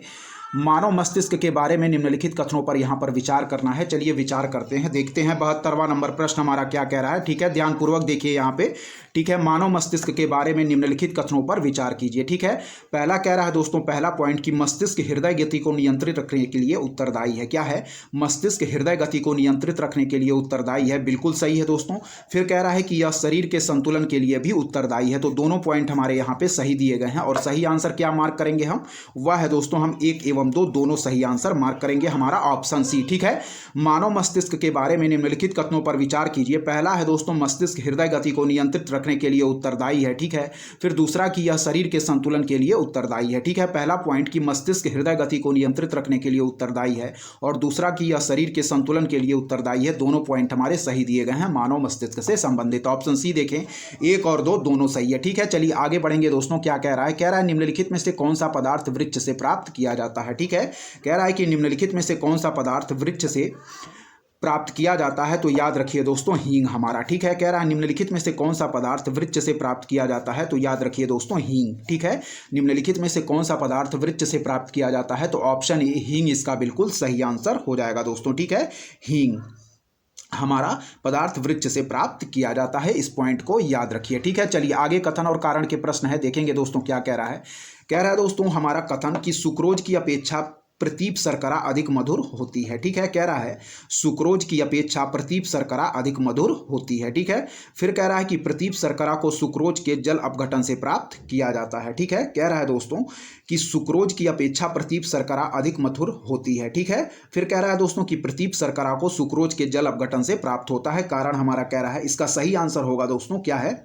मानव मस्तिष्क के बारे में निम्नलिखित कथनों पर यहाँ पर विचार करना है। चलिए विचार करते हैं, देखते हैं 72वां नंबर प्रश्न हमारा क्या कह रहा है। ठीक है, ध्यानपूर्वक देखिए यहाँ पे। ठीक है, मानव मस्तिष्क के बारे में निम्नलिखित कथनों पर विचार कीजिए। ठीक है, पहला कह रहा है दोस्तों, पहला पॉइंट कि मस्तिष्क हृदय गति को नियंत्रित रखने के लिए उत्तरदायी है। क्या है, मस्तिष्क हृदय गति को नियंत्रित रखने के लिए उत्तरदायी है, बिल्कुल सही है दोस्तों। फिर कह रहा है कि यह शरीर के संतुलन के लिए भी उत्तरदायी है, तो दोनों पॉइंट हमारे यहाँ पे सही दिए गए हैं। और सही आंसर क्या मार्क करेंगे हम, वह है दोस्तों हम 1 एवं 2 दोनों सही आंसर मार्क करेंगे, हमारा ऑप्शन सी। ठीक है, मानव मस्तिष्क के बारे में निम्नलिखित कथनों पर विचार कीजिए। पहला है दोस्तों मस्तिष्क हृदय गति को नियंत्रित रखने के लिए उत्तरदायी है। ठीक है, फिर दूसरा कि यह शरीर के संतुलन के लिए उत्तरदायी है। ठीक है, पहला पॉइंट कि मस्तिष्क हृदय गति को नियंत्रित रखने के लिए उत्तरदायी है, और दूसरा कि यह शरीर के संतुलन के लिए उत्तरदायी है। दोनों पॉइंट हमारे सही दिए गए हैं मानव मस्तिष्क से संबंधित। ऑप्शन सी देखें, 1 और 2 दोनों सही है। ठीक है, चलिए आगे बढ़ेंगे दोस्तों। क्या कह रहा है निम्नलिखित में से कौन सा पदार्थ वृक्ष से प्राप्त किया जाता है। ठीक है, कह रहा है कि निम्नलिखित में से कौन सा पदार्थ वृक्ष से प्राप्त किया जाता है, तो याद रखिए दोस्तों हींग हमारा। ठीक है, कह रहा है निम्नलिखित में से कौन सा पदार्थ वृक्ष से प्राप्त किया जाता है, तो याद रखिए दोस्तों हींग। ठीक है, निम्नलिखित में से कौन सा पदार्थ वृक्ष से प्राप्त किया जाता है, तो ऑप्शन ए हींग इसका बिल्कुल सही आंसर हो जाएगा दोस्तों। ठीक है, हींग हमारा पदार्थ वृक्ष से प्राप्त किया जाता है, इस पॉइंट को याद रखिए। ठीक है, चलिए आगे कथन और कारण के प्रश्न है, देखेंगे दोस्तों क्या कह रहा है दोस्तों हमारा कथन कि सुक्रोज की अपेक्षा प्रतीप शर्करा अधिक मधुर होती है। ठीक है, कह रहा है सुक्रोज की अपेक्षा प्रतीप शर्करा अधिक मधुर होती है। ठीक है, फिर कह रहा है कि प्रतीप शर्करा को सुक्रोज के जल अपघटन से प्राप्त किया जाता है। ठीक है, कह रहा है दोस्तों कि सुक्रोज की अपेक्षा प्रतीप शर्करा अधिक मधुर होती है। ठीक है, फिर कह रहा है दोस्तों कि प्रतीप शर्करा को सुक्रोज के जल अपघटन से प्राप्त होता है। कारण हमारा कह रहा है इसका सही आंसर होगा दोस्तों क्या है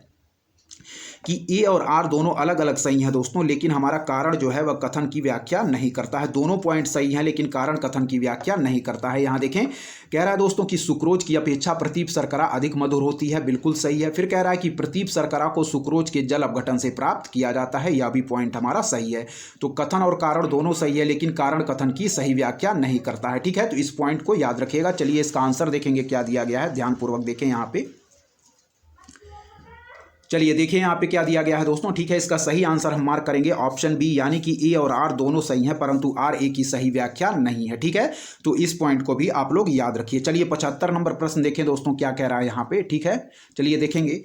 कि ए और आर दोनों अलग अलग सही हैं दोस्तों, लेकिन हमारा कारण जो है वह कथन की व्याख्या नहीं करता है। दोनों पॉइंट सही हैं लेकिन कारण कथन की व्याख्या नहीं करता है। यहाँ देखें, कह रहा है दोस्तों कि सुक्रोज की अपेक्षा प्रतीप शर्करा अधिक मधुर होती है, बिल्कुल सही है। फिर कह रहा है कि प्रतीप शर्करा को सुक्रोज के जल अपघटन से प्राप्त किया जाता है, यह भी पॉइंट हमारा सही है। तो कथन और कारण दोनों सही है लेकिन कारण कथन की सही व्याख्या नहीं करता है। ठीक है, तो इस पॉइंट को याद रखिएगा। चलिए इसका आंसर देखेंगे क्या दिया गया है, ध्यानपूर्वक देखें यहाँ पे। चलिए देखिए यहाँ पे क्या दिया गया है दोस्तों। ठीक है, इसका सही आंसर हम मार्क करेंगे ऑप्शन बी, यानी कि ए और आर दोनों सही हैं परंतु आर ए की सही व्याख्या नहीं है। ठीक है, तो इस पॉइंट को भी आप लोग याद रखिए। चलिए 75 नंबर प्रश्न देखें दोस्तों क्या कह रहा है यहाँ पे। ठीक है, चलिए देखेंगे।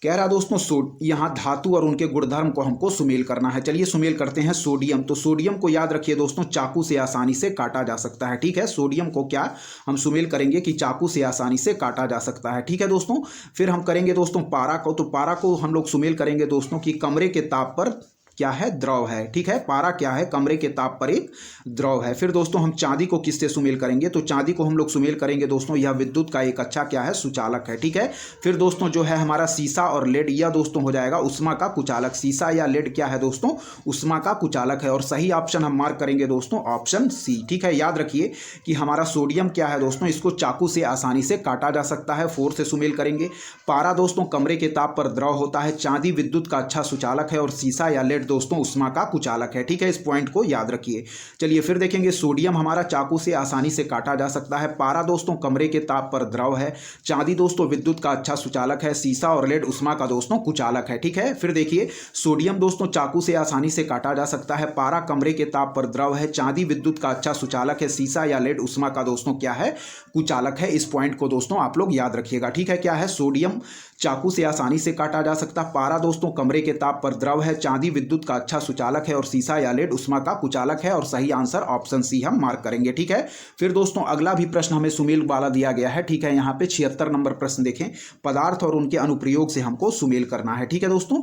कह रहा दोस्तों यहाँ धातु और उनके गुणधर्म को हमको सुमेल करना है। चलिए सुमेल करते हैं। सोडियम, तो सोडियम को याद रखिए दोस्तों चाकू से आसानी से काटा जा सकता है। ठीक है, सोडियम को क्या हम सुमेल करेंगे कि चाकू से आसानी से काटा जा सकता है। ठीक है दोस्तों, फिर हम करेंगे दोस्तों पारा को, तो पारा को हम लोग सुमेल करेंगे दोस्तों कि कमरे के ताप पर क्या है, द्रव है। ठीक है, पारा क्या है, कमरे के ताप पर एक द्रव है। फिर दोस्तों हम चांदी को किससे सुमेल करेंगे, तो चांदी को हम लोग सुमेल करेंगे दोस्तों यह विद्युत का एक अच्छा क्या है, सुचालक है। ठीक है, फिर दोस्तों जो है हमारा सीसा और लेड, यह दोस्तों हो जाएगा उष्मा का कुचालक। सीसा या लेड क्या है दोस्तों, उष्मा का कुचालक है। और सही ऑप्शन हम मार्क करेंगे दोस्तों ऑप्शन सी। ठीक है, याद रखिए कि हमारा सोडियम क्या है दोस्तों, इसको चाकू से आसानी से काटा जा सकता है, 4 से सुमेल करेंगे। पारा दोस्तों कमरे के ताप पर द्रव होता है। चांदी विद्युत का अच्छा सुचालक है और सीसा या लेड दोस्तों उष्मा का कुचालक है। ठीक है, इस पॉइंट को याद रखिए। चलिए फिर देखेंगे, सोडियम हमारा चाकू से आसानी से काटा जा सकता है। पारा दोस्तों कमरे के ताप पर द्रव है। चांदी दोस्तों विद्युत का अच्छा सुचालक है। सीसा और लेड उष्मा का दोस्तों कुचालक है। ठीक है, फिर देखिए, सोडियम दोस्तों चाकू से आसानी से काटा जा सकता है। पारा कमरे के ताप पर द्रव है। चांदी विद्युत का अच्छा सुचालक है। सीसा या लेड उष्मा का दोस्तों क्या है, कुचालक है। इस पॉइंट को दोस्तों आप लोग याद रखिएगा। ठीक है, क्या है, सोडियम चाकू से आसानी से काटा जा सकता है। पारा दोस्तों कमरे के ताप पर द्रव है। चांदी विद्युत का अच्छा सुचालक है और सीसा या लेड उष्मा का कुचालक है। और सही आंसर ऑप्शन सी हम मार्क करेंगे। ठीक है, फिर दोस्तों अगला भी प्रश्न हमें सुमेल वाला दिया गया है। ठीक है, यहाँ पे 76 नंबर प्रश्न देखें, पदार्थ और उनके अनुप्रयोग से हमको सुमेल करना है। ठीक है दोस्तों,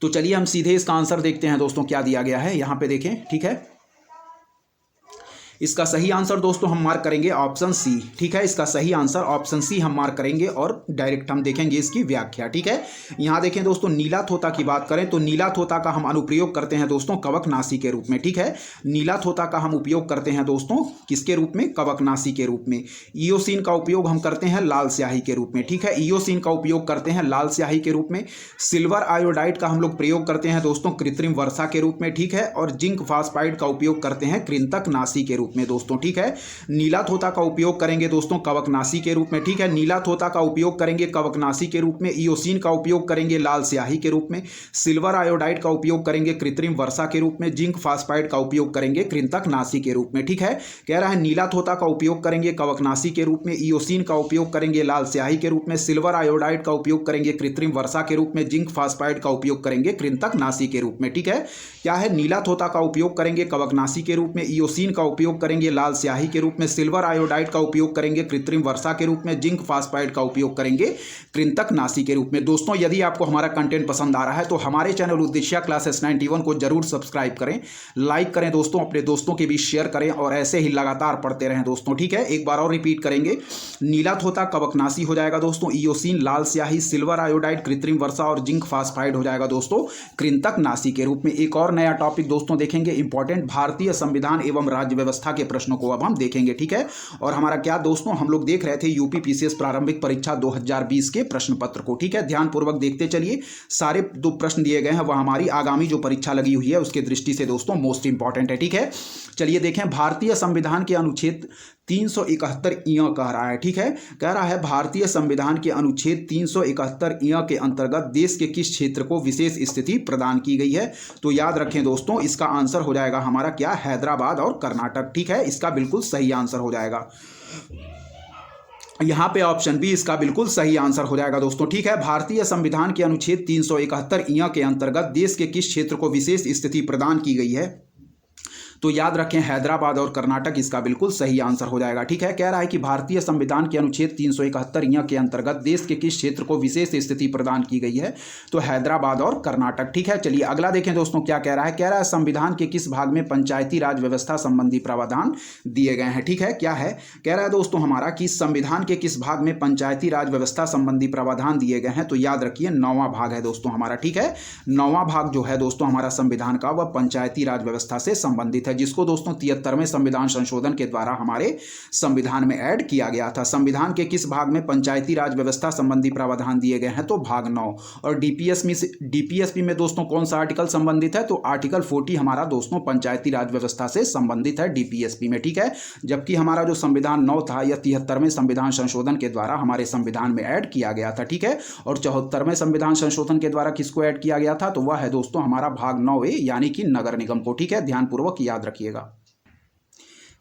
तो चलिए हम सीधे इसका आंसर देखते हैं दोस्तों, क्या दिया गया है यहाँ पे देखें। ठीक है, इसका सही आंसर दोस्तों हम मार्क करेंगे ऑप्शन सी। ठीक है, इसका सही आंसर ऑप्शन सी हम मार्क करेंगे और डायरेक्ट हम देखेंगे इसकी व्याख्या। ठीक है, यहां देखें दोस्तों, नीला तोता की बात करें तो नीला तोता का हम अनुप्रयोग करते हैं दोस्तों कवकनाशी के रूप में। ठीक है, नीला तोता का हम उपयोग करते हैं दोस्तों किसके रूप में, कवकनाशी के रूप में। ईओसिन का उपयोग हम करते हैं लाल स्याही के रूप में। ठीक है, ईओसिन का उपयोग करते हैं लाल स्याही के रूप में। सिल्वर आयोडाइड का हम लोग प्रयोग करते हैं दोस्तों कृत्रिम वर्षा के रूप में। ठीक है, और जिंक फास्फाइड का उपयोग करते हैं कृंतकनाशी के रूप में दोस्तों। ठीक है, नीला तोता का उपयोग करेंगे दोस्तों कवकनाशी के रूप में। ठीक है, नीला तोता का उपयोग करेंगे कवकनाशी के रूप में। ईओसिन का उपयोग करेंगे लाल स्याही के रूप में। सिल्वर आयोडाइड का उपयोग करेंगे कृत्रिम वर्षा के रूप में। जिंक फास्फाइड का उपयोग करेंगे कृंतकनाशी के रूप में। ठीक है, कह रहा है नीला तोता का उपयोग करेंगे कवकनाशी के रूप में। ईओसिन का उपयोग करेंगे लाल स्याही के रूप में। सिल्वर आयोडाइड का उपयोग करेंगे कृत्रिम वर्षा के रूप में। जिंक फास्फाइड का उपयोग करेंगे कृंतकनाशी के रूप में। ठीक है, क्या है, नीला तोता का उपयोग करेंगे कवकनाशी के रूप में। ईओसिन का उपयोग करेंगे लाल स्याही के रूप में। सिल्वर आयोडाइड का उपयोग करेंगे कृत्रिम वर्षा के रूप में। जिंक फास्फाइड का उपयोग करेंगे कृंतकनाशी के रूप में। दोस्तों यदि आपको हमारा कंटेंट पसंद आ रहा है तो हमारे चैनल उद्देश्य क्लासेस 91 को जरूर सब्सक्राइब करें, लाइक करें दोस्तों, अपने दोस्तों के बीच शेयर करें और ऐसे ही लगातार पढ़ते रहें दोस्तों। ठीक है, एक बार और रिपीट करेंगे, नीला तोता कवकनाशी हो जाएगा दोस्तों। ईओसिन लाल स्याही, सिल्वर आयोडाइड कृत्रिम वर्षा और जिंक फास्फाइड हो जाएगा दोस्तों कृंतकनाशी के रूप में। एक और नया टॉपिक दोस्तों देखेंगे इंपॉर्टेंट, भारतीय संविधान एवं राज्य व्यवस्था के प्रश्नों को अब हम देखेंगे। ठीक है, और हमारा क्या दोस्तों, हम लोग देख रहे थे यूपी पीसीएस प्रारंभिक परीक्षा 2020 के प्रश्न पत्र को। ठीक है, ध्यानपूर्वक देखते चलिए, सारे जो प्रश्न दिए गए हैं वह हमारी आगामी जो परीक्षा लगी हुई है उसके दृष्टि से दोस्तों मोस्ट इंपॉर्टेंट है। ठीक है, चलिए देखें, भारतीय संविधान के अनुच्छेद 371 इ कह रहा है। ठीक है, कह रहा है भारतीय संविधान के अनुच्छेद 371 इ के अंतर्गत देश के किस क्षेत्र को विशेष स्थिति प्रदान की गई है। तो याद रखें दोस्तों, इसका आंसर हो जाएगा हमारा क्या, हैदराबाद और कर्नाटक। ठीक है, इसका बिल्कुल सही आंसर हो जाएगा यहां पे ऑप्शन बी इसका बिल्कुल सही आंसर हो जाएगा दोस्तों। ठीक है, भारतीय संविधान के अनुच्छेद 371 इ के अंतर्गत देश के किस क्षेत्र को विशेष स्थिति प्रदान की गई है। तो याद रखें हैदराबाद और कर्नाटक इसका बिल्कुल सही आंसर हो जाएगा। ठीक है, कह रहा है कि भारतीय संविधान के अनुच्छेद 371 इ के अंतर्गत देश के किस क्षेत्र को विशेष स्थिति प्रदान की गई है। तो हैदराबाद और कर्नाटक। ठीक है, चलिए अगला देखें दोस्तों, क्या कह रहा है, कह रहा है संविधान के किस भाग में पंचायती राज व्यवस्था संबंधी प्रावधान दिए गए हैं। ठीक है, क्या है, कह रहा है दोस्तों हमारा कि संविधान के किस भाग में पंचायती राज व्यवस्था संबंधी प्रावधान दिए गए हैं। तो याद रखिए 9वां भाग है दोस्तों हमारा। ठीक है, 9वां भाग जो है दोस्तों हमारा संविधान का वह पंचायती राज व्यवस्था से संबंधित है, जिसको दोस्तों 73वें संविधान संशोधन के द्वारा हमारे संविधान में ऐड किया गया था। संविधान के किस भाग में पंचायती राज व्यवस्था संबंधी प्रावधान दिए गए हैं। तो भाग 9। और डीपीएसपी में दोस्तों कौन सा आर्टिकल संबंधित है। तो आर्टिकल 40 हमारा दोस्तों पंचायती राज व्यवस्था से संबंधित है डीपीएसपी में। ठीक है, जबकि हमारा जो संविधान 9 था यह 73वें संविधान संशोधन के द्वारा हमारे संविधान में ऐड किया गया था। ठीक है, और 74वें संविधान संशोधन के द्वारा किसको ऐड किया गया था। तो वह है दोस्तों हमारा भाग 9A यानी कि नगर निगम को। ठीक है, ध्यानपूर्वक याद रखिएगा।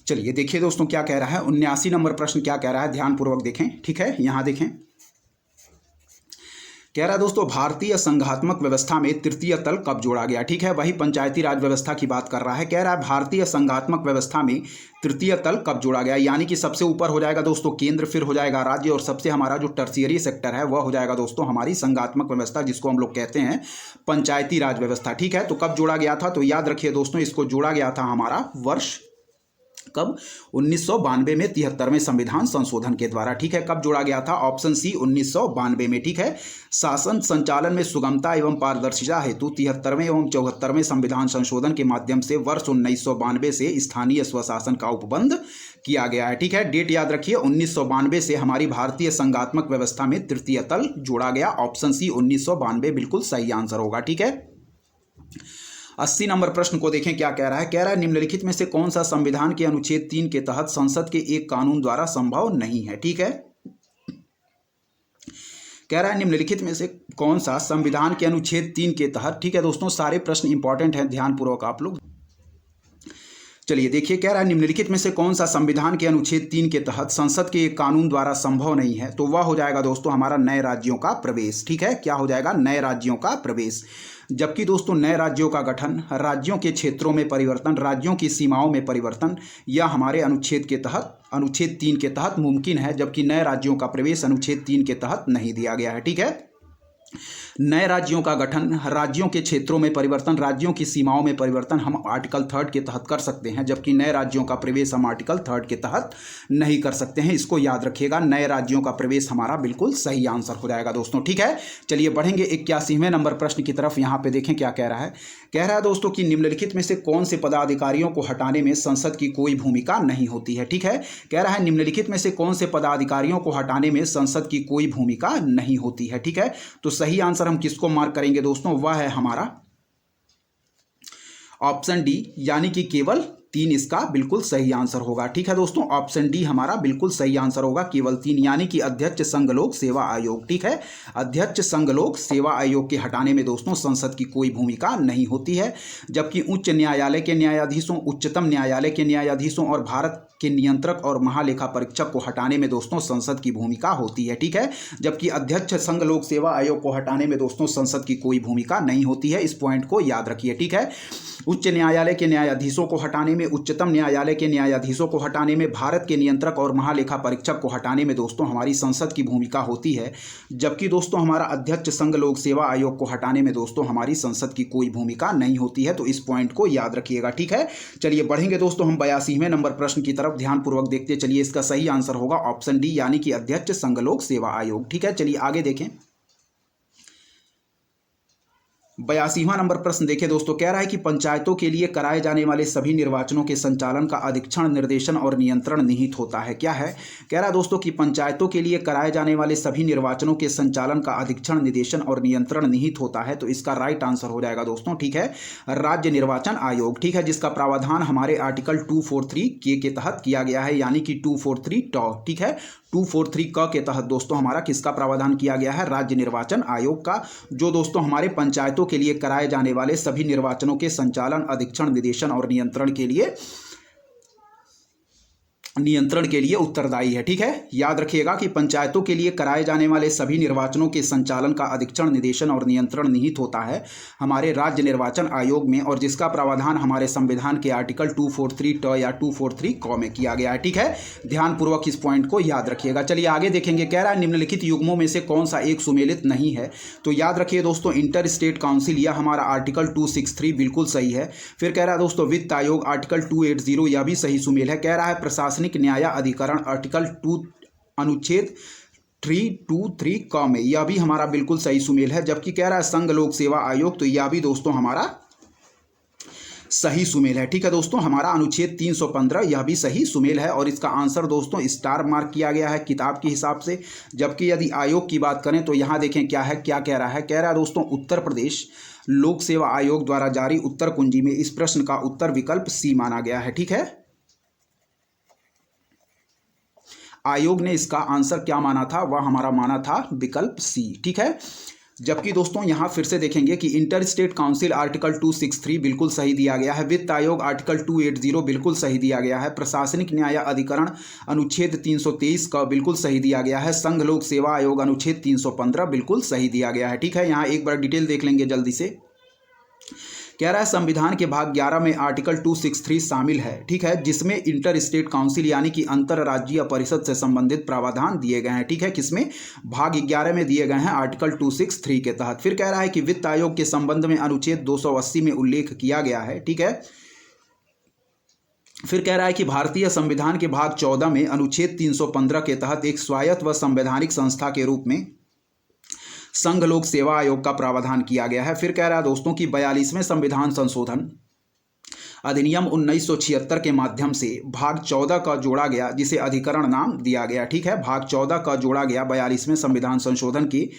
चलिए देखिए दोस्तों क्या कह रहा है, 79 नंबर प्रश्न क्या कह रहा है, ध्यानपूर्वक देखें। ठीक है, यहां देखें, कह रहा है दोस्तों भारतीय संघात्मक व्यवस्था में तृतीय तल कब जोड़ा गया। ठीक है, वही पंचायती राज व्यवस्था की बात कर रहा है। कह रहा है भारतीय संघात्मक व्यवस्था में तृतीय तल कब जोड़ा गया, यानी कि सबसे ऊपर हो जाएगा दोस्तों केंद्र, फिर हो जाएगा राज्य और सबसे हमारा जो टर्शियरी सेक्टर है वह हो जाएगा दोस्तों हमारी संघात्मक व्यवस्था, जिसको हम लोग कहते हैं पंचायती राज व्यवस्था। ठीक है, तो कब जोड़ा गया था। तो याद रखिए दोस्तों, इसको जोड़ा गया था हमारा वर्ष कब, 1992 में 73वें संविधान संशोधन के द्वारा। ठीक है, कब जोड़ा गया था। ऑप्शन सी 1992 में। ठीक है, शासन संचालन में सुगमता एवं पारदर्शिता हेतु 73वें एवं 74वें संविधान संशोधन के माध्यम से वर्ष 1992 से स्थानीय स्वशासन का उपबंध किया गया है। ठीक है, डेट याद रखिए 1992 से हमारी भारतीय संघात्मक व्यवस्था में तृतीय तल जोड़ा गया। ऑप्शन सी 1992 बिल्कुल सही आंसर होगा। ठीक है, 80 नंबर प्रश्न को देखें क्या कह रहा है। कह रहा है निम्नलिखित में से कौन सा संविधान के अनुच्छेद 3 के तहत संसद के एक कानून द्वारा संभव नहीं है। ठीक है, कह रहा है निम्नलिखित में से कौन सा संविधान के अनुच्छेद 3 के तहत। ठीक है दोस्तों, सारे प्रश्न इंपॉर्टेंट हैं, ध्यानपूर्वक आप लोग चलिए देखिए। कह रहा है निम्नलिखित में से कौन सा संविधान के अनुच्छेद 3 के तहत संसद के एक कानून द्वारा संभव नहीं है। तो वह हो जाएगा दोस्तों हमारा नए राज्यों का प्रवेश। ठीक है, क्या हो जाएगा, नए राज्यों का प्रवेश। जबकि दोस्तों नए राज्यों का गठन, राज्यों के क्षेत्रों में परिवर्तन, राज्यों की सीमाओं में परिवर्तन यह हमारे अनुच्छेद 3 के तहत मुमकिन है, जबकि नए राज्यों का प्रवेश अनुच्छेद 3 के तहत नहीं दिया गया है। ठीक है, नए राज्यों का गठन, राज्यों के क्षेत्रों में परिवर्तन, राज्यों की सीमाओं में परिवर्तन हम आर्टिकल 3 के तहत कर सकते हैं, जबकि नए राज्यों का प्रवेश हम आर्टिकल 3 के तहत नहीं कर सकते हैं। इसको याद रखिएगा, नए राज्यों का प्रवेश हमारा बिल्कुल सही आंसर हो जाएगा दोस्तों। ठीक है, चलिए बढ़ेंगे 81वें नंबर प्रश्न की तरफ। यहाँ पे देखें क्या कह रहा है। कह रहा है दोस्तों कि निम्नलिखित में से कौन से पदाधिकारियों को हटाने में संसद की कोई भूमिका नहीं होती है। ठीक है, कह रहा है निम्नलिखित में से कौन से पदाधिकारियों को हटाने में संसद की कोई भूमिका नहीं होती है। ठीक है, तो सही आंसर हम किसको मार्क करेंगे दोस्तों, वह है हमारा ऑप्शन डी, यानी कि केवल 3 इसका बिल्कुल सही आंसर होगा। ठीक है दोस्तों, ऑप्शन डी हमारा बिल्कुल सही आंसर होगा, केवल 3, यानी कि अध्यक्ष संघ लोक सेवा आयोग। ठीक है, अध्यक्ष संघ लोक सेवा आयोग के हटाने में दोस्तों संसद की कोई भूमिका नहीं होती है, जबकि उच्च न्यायालय के न्यायाधीशों, उच्चतम न्यायालय के न्यायाधीशों और भारत के नियंत्रक और महालेखा परीक्षक को हटाने में दोस्तों संसद की भूमिका होती है। ठीक है, जबकि अध्यक्ष संघ लोक सेवा आयोग को हटाने में दोस्तों संसद की कोई भूमिका नहीं होती है। इस पॉइंट को याद रखिए। ठीक है, उच्च न्यायालय के न्यायाधीशों को हटाने में, उच्चतम न्यायालय के न्यायाधीशों को हटाने में, भारत के नियंत्रक और महालेखा परीक्षक को हटाने में दोस्तों हमारी संसद की भूमिका होती है, जबकि दोस्तों हमारा अध्यक्ष संघ लोक सेवा आयोग को हटाने में दोस्तों हमारी संसद की कोई भूमिका नहीं होती है। तो इस पॉइंट को याद रखिएगा। ठीक है, चलिए बढ़ेंगे दोस्तों हम 82वें नंबर प्रश्न की तरफ, ध्यानपूर्वक देखते चलिए। इसका सही आंसर होगा ऑप्शन डी, यानी कि अध्यक्ष संघ लोक सेवा आयोग। ठीक है, चलिए आगे देखें। 82वां नंबर प्रश्न देखिए दोस्तों। कह रहा है कि पंचायतों के लिए कराए जाने वाले सभी निर्वाचनों के संचालन का अधीक्षण, निर्देशन और नियंत्रण निहित होता है। क्या है, कह रहा है दोस्तों कि पंचायतों के लिए कराए जाने वाले सभी निर्वाचनों के संचालन का अधीक्षण, निर्देशन और नियंत्रण निहित होता है। तो इसका राइट आंसर हो जाएगा दोस्तों, ठीक है, राज्य निर्वाचन आयोग। ठीक है, जिसका प्रावधान हमारे आर्टिकल 243 के तहत किया गया है, यानी कि 243 ट। ठीक है, 243 क के तहत दोस्तों हमारा किसका प्रावधान किया गया है, राज्य निर्वाचन आयोग का, जो दोस्तों हमारे पंचायतों के लिए कराए जाने वाले सभी निर्वाचनों के संचालन, अधीक्षण, निर्देशन और नियंत्रण के लिए उत्तरदायी है। ठीक है, याद रखिएगा कि पंचायतों के लिए कराए जाने वाले सभी निर्वाचनों के संचालन का अधीक्षण, निर्देशन और नियंत्रण निहित होता है हमारे राज्य निर्वाचन आयोग में, और जिसका प्रावधान हमारे संविधान के आर्टिकल 243 ट या 243 क में किया गया है। ठीक है, ध्यानपूर्वक इस पॉइंट को याद रखिएगा। चलिए आगे देखेंगे। कह रहा है निम्नलिखित युग्मों में से कौन सा एक सुमेलित नहीं है। तो याद रखिए दोस्तों, इंटर स्टेट काउंसिल यह हमारा आर्टिकल 263 बिल्कुल सही है। फिर कह रहा है दोस्तों वित्त आयोग आर्टिकल 280 यह भी सही सुमेल है। कह रहा है प्रशासनिक न्याय अधिकरण आर्टिकल 2 अनुच्छेद 323 क में, यह भी हमारा बिल्कुल सही सुमेल है। जबकि कह रहा है संघ लोक सेवा आयोग, तो यह भी दोस्तों हमारा सही सुमेल है। ठीक है दोस्तों, हमारा अनुच्छेद 315 यह भी सही सुमेल है, और इसका आंसर दोस्तों स्टार मार्क किया गया है किताब के हिसाब से। जबकि यदि आयोग की बात करें तो यहाँ देखें क्या है, क्या कह रहा है। कह रहा है दोस्तों उत्तर प्रदेश लोक सेवा आयोग द्वारा जारी उत्तर कुंजी में इस प्रश्न का उत्तर विकल्प सी माना गया है। ठीक है, आयोग ने इसका आंसर क्या माना था, वह हमारा माना था विकल्प सी। ठीक है, जबकि दोस्तों यहां फिर से देखेंगे कि इंटर स्टेट काउंसिल आर्टिकल 263 बिल्कुल सही दिया गया है, वित्त आयोग आर्टिकल 280 बिल्कुल सही दिया गया है, प्रशासनिक न्याय अधिकरण अनुच्छेद 323 का बिल्कुल सही दिया गया है, संघ लोक सेवा आयोग अनुच्छेद 315 बिल्कुल सही दिया गया है। ठीक है, यहाँ एक बार डिटेल देख लेंगे जल्दी से। कह रहा है संविधान के भाग 11 में आर्टिकल 263 शामिल है। ठीक है, जिसमें इंटर स्टेट काउंसिल यानी कि अंतरराज्यीय परिषद से संबंधित प्रावधान दिए गए हैं। ठीक है, किसमें, भाग 11 में दिए गए हैं आर्टिकल 263 के तहत। फिर कह रहा है कि वित्त आयोग के संबंध में अनुच्छेद 280 में उल्लेख किया गया है। ठीक है, फिर कह रहा है कि भारतीय संविधान के भाग 14 में अनुच्छेद 315 के तहत एक स्वायत्त व संवैधानिक संस्था के रूप में संघ लोक सेवा आयोग का प्रावधान किया गया है। फिर कह रहा है दोस्तों कि 42वें संविधान संशोधन अधिनियम 1976 के माध्यम से भाग 14 का जोड़ा गया, जिसे अधिकरण नाम दिया गया। ठीक है, भाग 14 का जोड़ा गया 42वें संविधान संशोधन के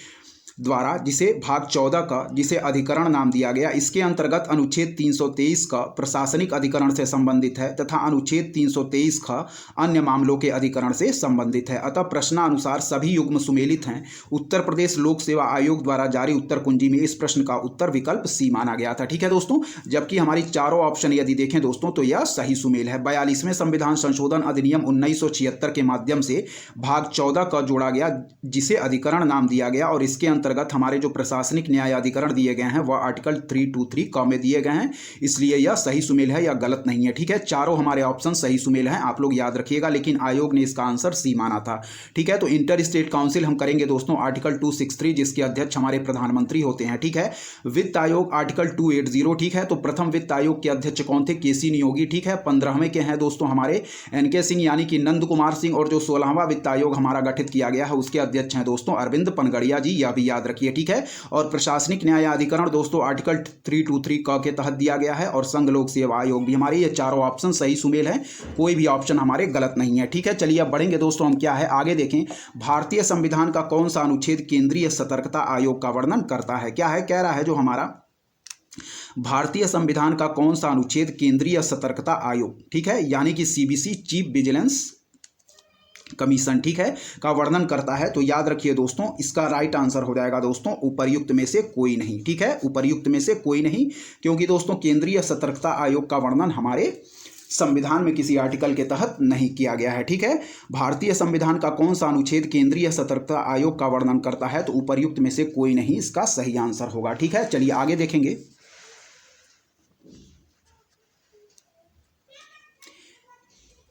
द्वारा जिसे भाग 14 का जिसे अधिकरण नाम दिया गया, इसके अंतर्गत अनुच्छेद 323 का प्रशासनिक अधिकरण से संबंधित है तथा अनुच्छेद 323 का अन्य मामलों के अधिकरण से संबंधित है। अतः प्रश्नानुसार सभी युग्म सुमेलित हैं। उत्तर प्रदेश लोक सेवा आयोग द्वारा जारी उत्तर कुंजी में इस प्रश्न का उत्तर विकल्प सी माना गया था। ठीक है दोस्तों, जबकि हमारी चारों ऑप्शन यदि देखें दोस्तों तो यह सही सुमेल है। 42वें संविधान संशोधन अधिनियम 1976 के माध्यम से भाग 14 का जोड़ा गया जिसे अधिकरण नाम दिया गया और इसके अंतर्गत हमारे जो प्रशासनिक न्याय अधिकरण दिए गए हैं वह आर्टिकल 323 क में दिए गए हैं, इसलिए यह सही सुमेल है, यह गलत नहीं है। ठीक है, चारों हमारे ऑप्शन सही सुमेल हैं, आप लोग याद रखिएगा, लेकिन आयोग ने इसका आंसर सी माना था। ठीक है, तो इंटर स्टेट काउंसिल हम करेंगे दोस्तों आर्टिकल 263 जिसके अध्यक्ष हमारे प्रधानमंत्री होते हैं। ठीक है, वित्त आयोग आर्टिकल 280। ठीक है, तो प्रथम वित्त आयोग के अध्यक्ष कौन थे? केसी नियोगी। ठीक है, 15वें के हैं दोस्तों हमारे एनके सिंह यानी कि नंद कुमार सिंह, और जो 16वां वित्त आयोग हमारा गठित किया गया है उसके अध्यक्ष हैं दोस्तों अरविंद पनगड़िया जी, यह भी याद रखिए। ठीक है, और प्रशासनिक न्याय अधिकरण दोस्तों आर्टिकल 323 क के तहत दिया गया है, और संघ लोक सेवा आयोग भी। हमारे ये चारों ऑप्शन सही सुमेल हैं, कोई भी ऑप्शन हमारे गलत नहीं है। ठीक है, चलिए अब बढ़ेंगे दोस्तों, हम क्या है आगे देखें। भारतीय संविधान का कौन सा अनुच्छेद केंद्रीय सतर्कता आयोग का वर्णन करता है? क्या है, कह रहा है जो हमारा भारतीय संविधान का कौन सा अनुच्छेद केंद्रीय सतर्कता आयोग, ठीक है, यानी कि सीबीसी चीफ विजिलेंस कमीशन, ठीक है, का वर्णन करता है? तो याद रखिए दोस्तों, इसका राइट आंसर हो जाएगा दोस्तों उपर्युक्त में से कोई नहीं। ठीक है, उपर्युक्त में से कोई नहीं, क्योंकि दोस्तों केंद्रीय सतर्कता आयोग का वर्णन हमारे संविधान में किसी आर्टिकल के तहत नहीं किया गया है। ठीक है, भारतीय संविधान का कौन सा अनुच्छेद केंद्रीय सतर्कता आयोग का वर्णन करता है? तो उपर्युक्त में से कोई नहीं इसका सही आंसर होगा। ठीक है, चलिए आगे देखेंगे।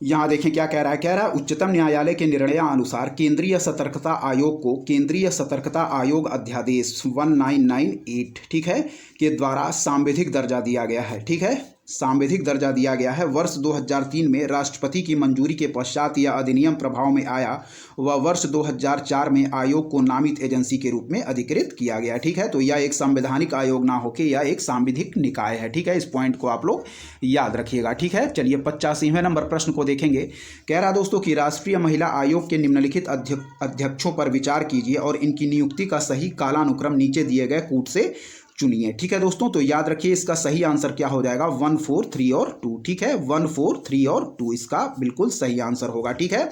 यहां देखें क्या कह रहा है, कह रहा है उच्चतम न्यायालय के निर्णयानुसार केंद्रीय सतर्कता आयोग को केंद्रीय सतर्कता आयोग अध्यादेश 1998, ठीक है, के द्वारा सांविधिक दर्जा दिया गया है। ठीक है, सांविधिक दर्जा दिया गया है। वर्ष 2003 में राष्ट्रपति की मंजूरी के पश्चात यह अधिनियम प्रभाव में आया व वर्ष 2004 में आयोग को नामित एजेंसी के रूप में अधिकृत किया गया। ठीक है, तो यह एक संवैधानिक आयोग ना होकर यह एक सांविधिक निकाय है। ठीक है, इस पॉइंट को आप लोग याद रखिएगा। ठीक है, चलिए 85वें नंबर प्रश्न को देखेंगे। कह रहा दोस्तों कि राष्ट्रीय महिला आयोग के निम्नलिखित अध्यक्षों पर विचार कीजिए और इनकी नियुक्ति का सही कालानुक्रम नीचे दिए गए कूट से चुनिए। ठीक है दोस्तों, तो याद रखिए इसका सही आंसर क्या हो जाएगा, 1, 4, 3 और 2। ठीक है, 1, 4, 3 और 2 इसका बिल्कुल सही आंसर होगा। ठीक है,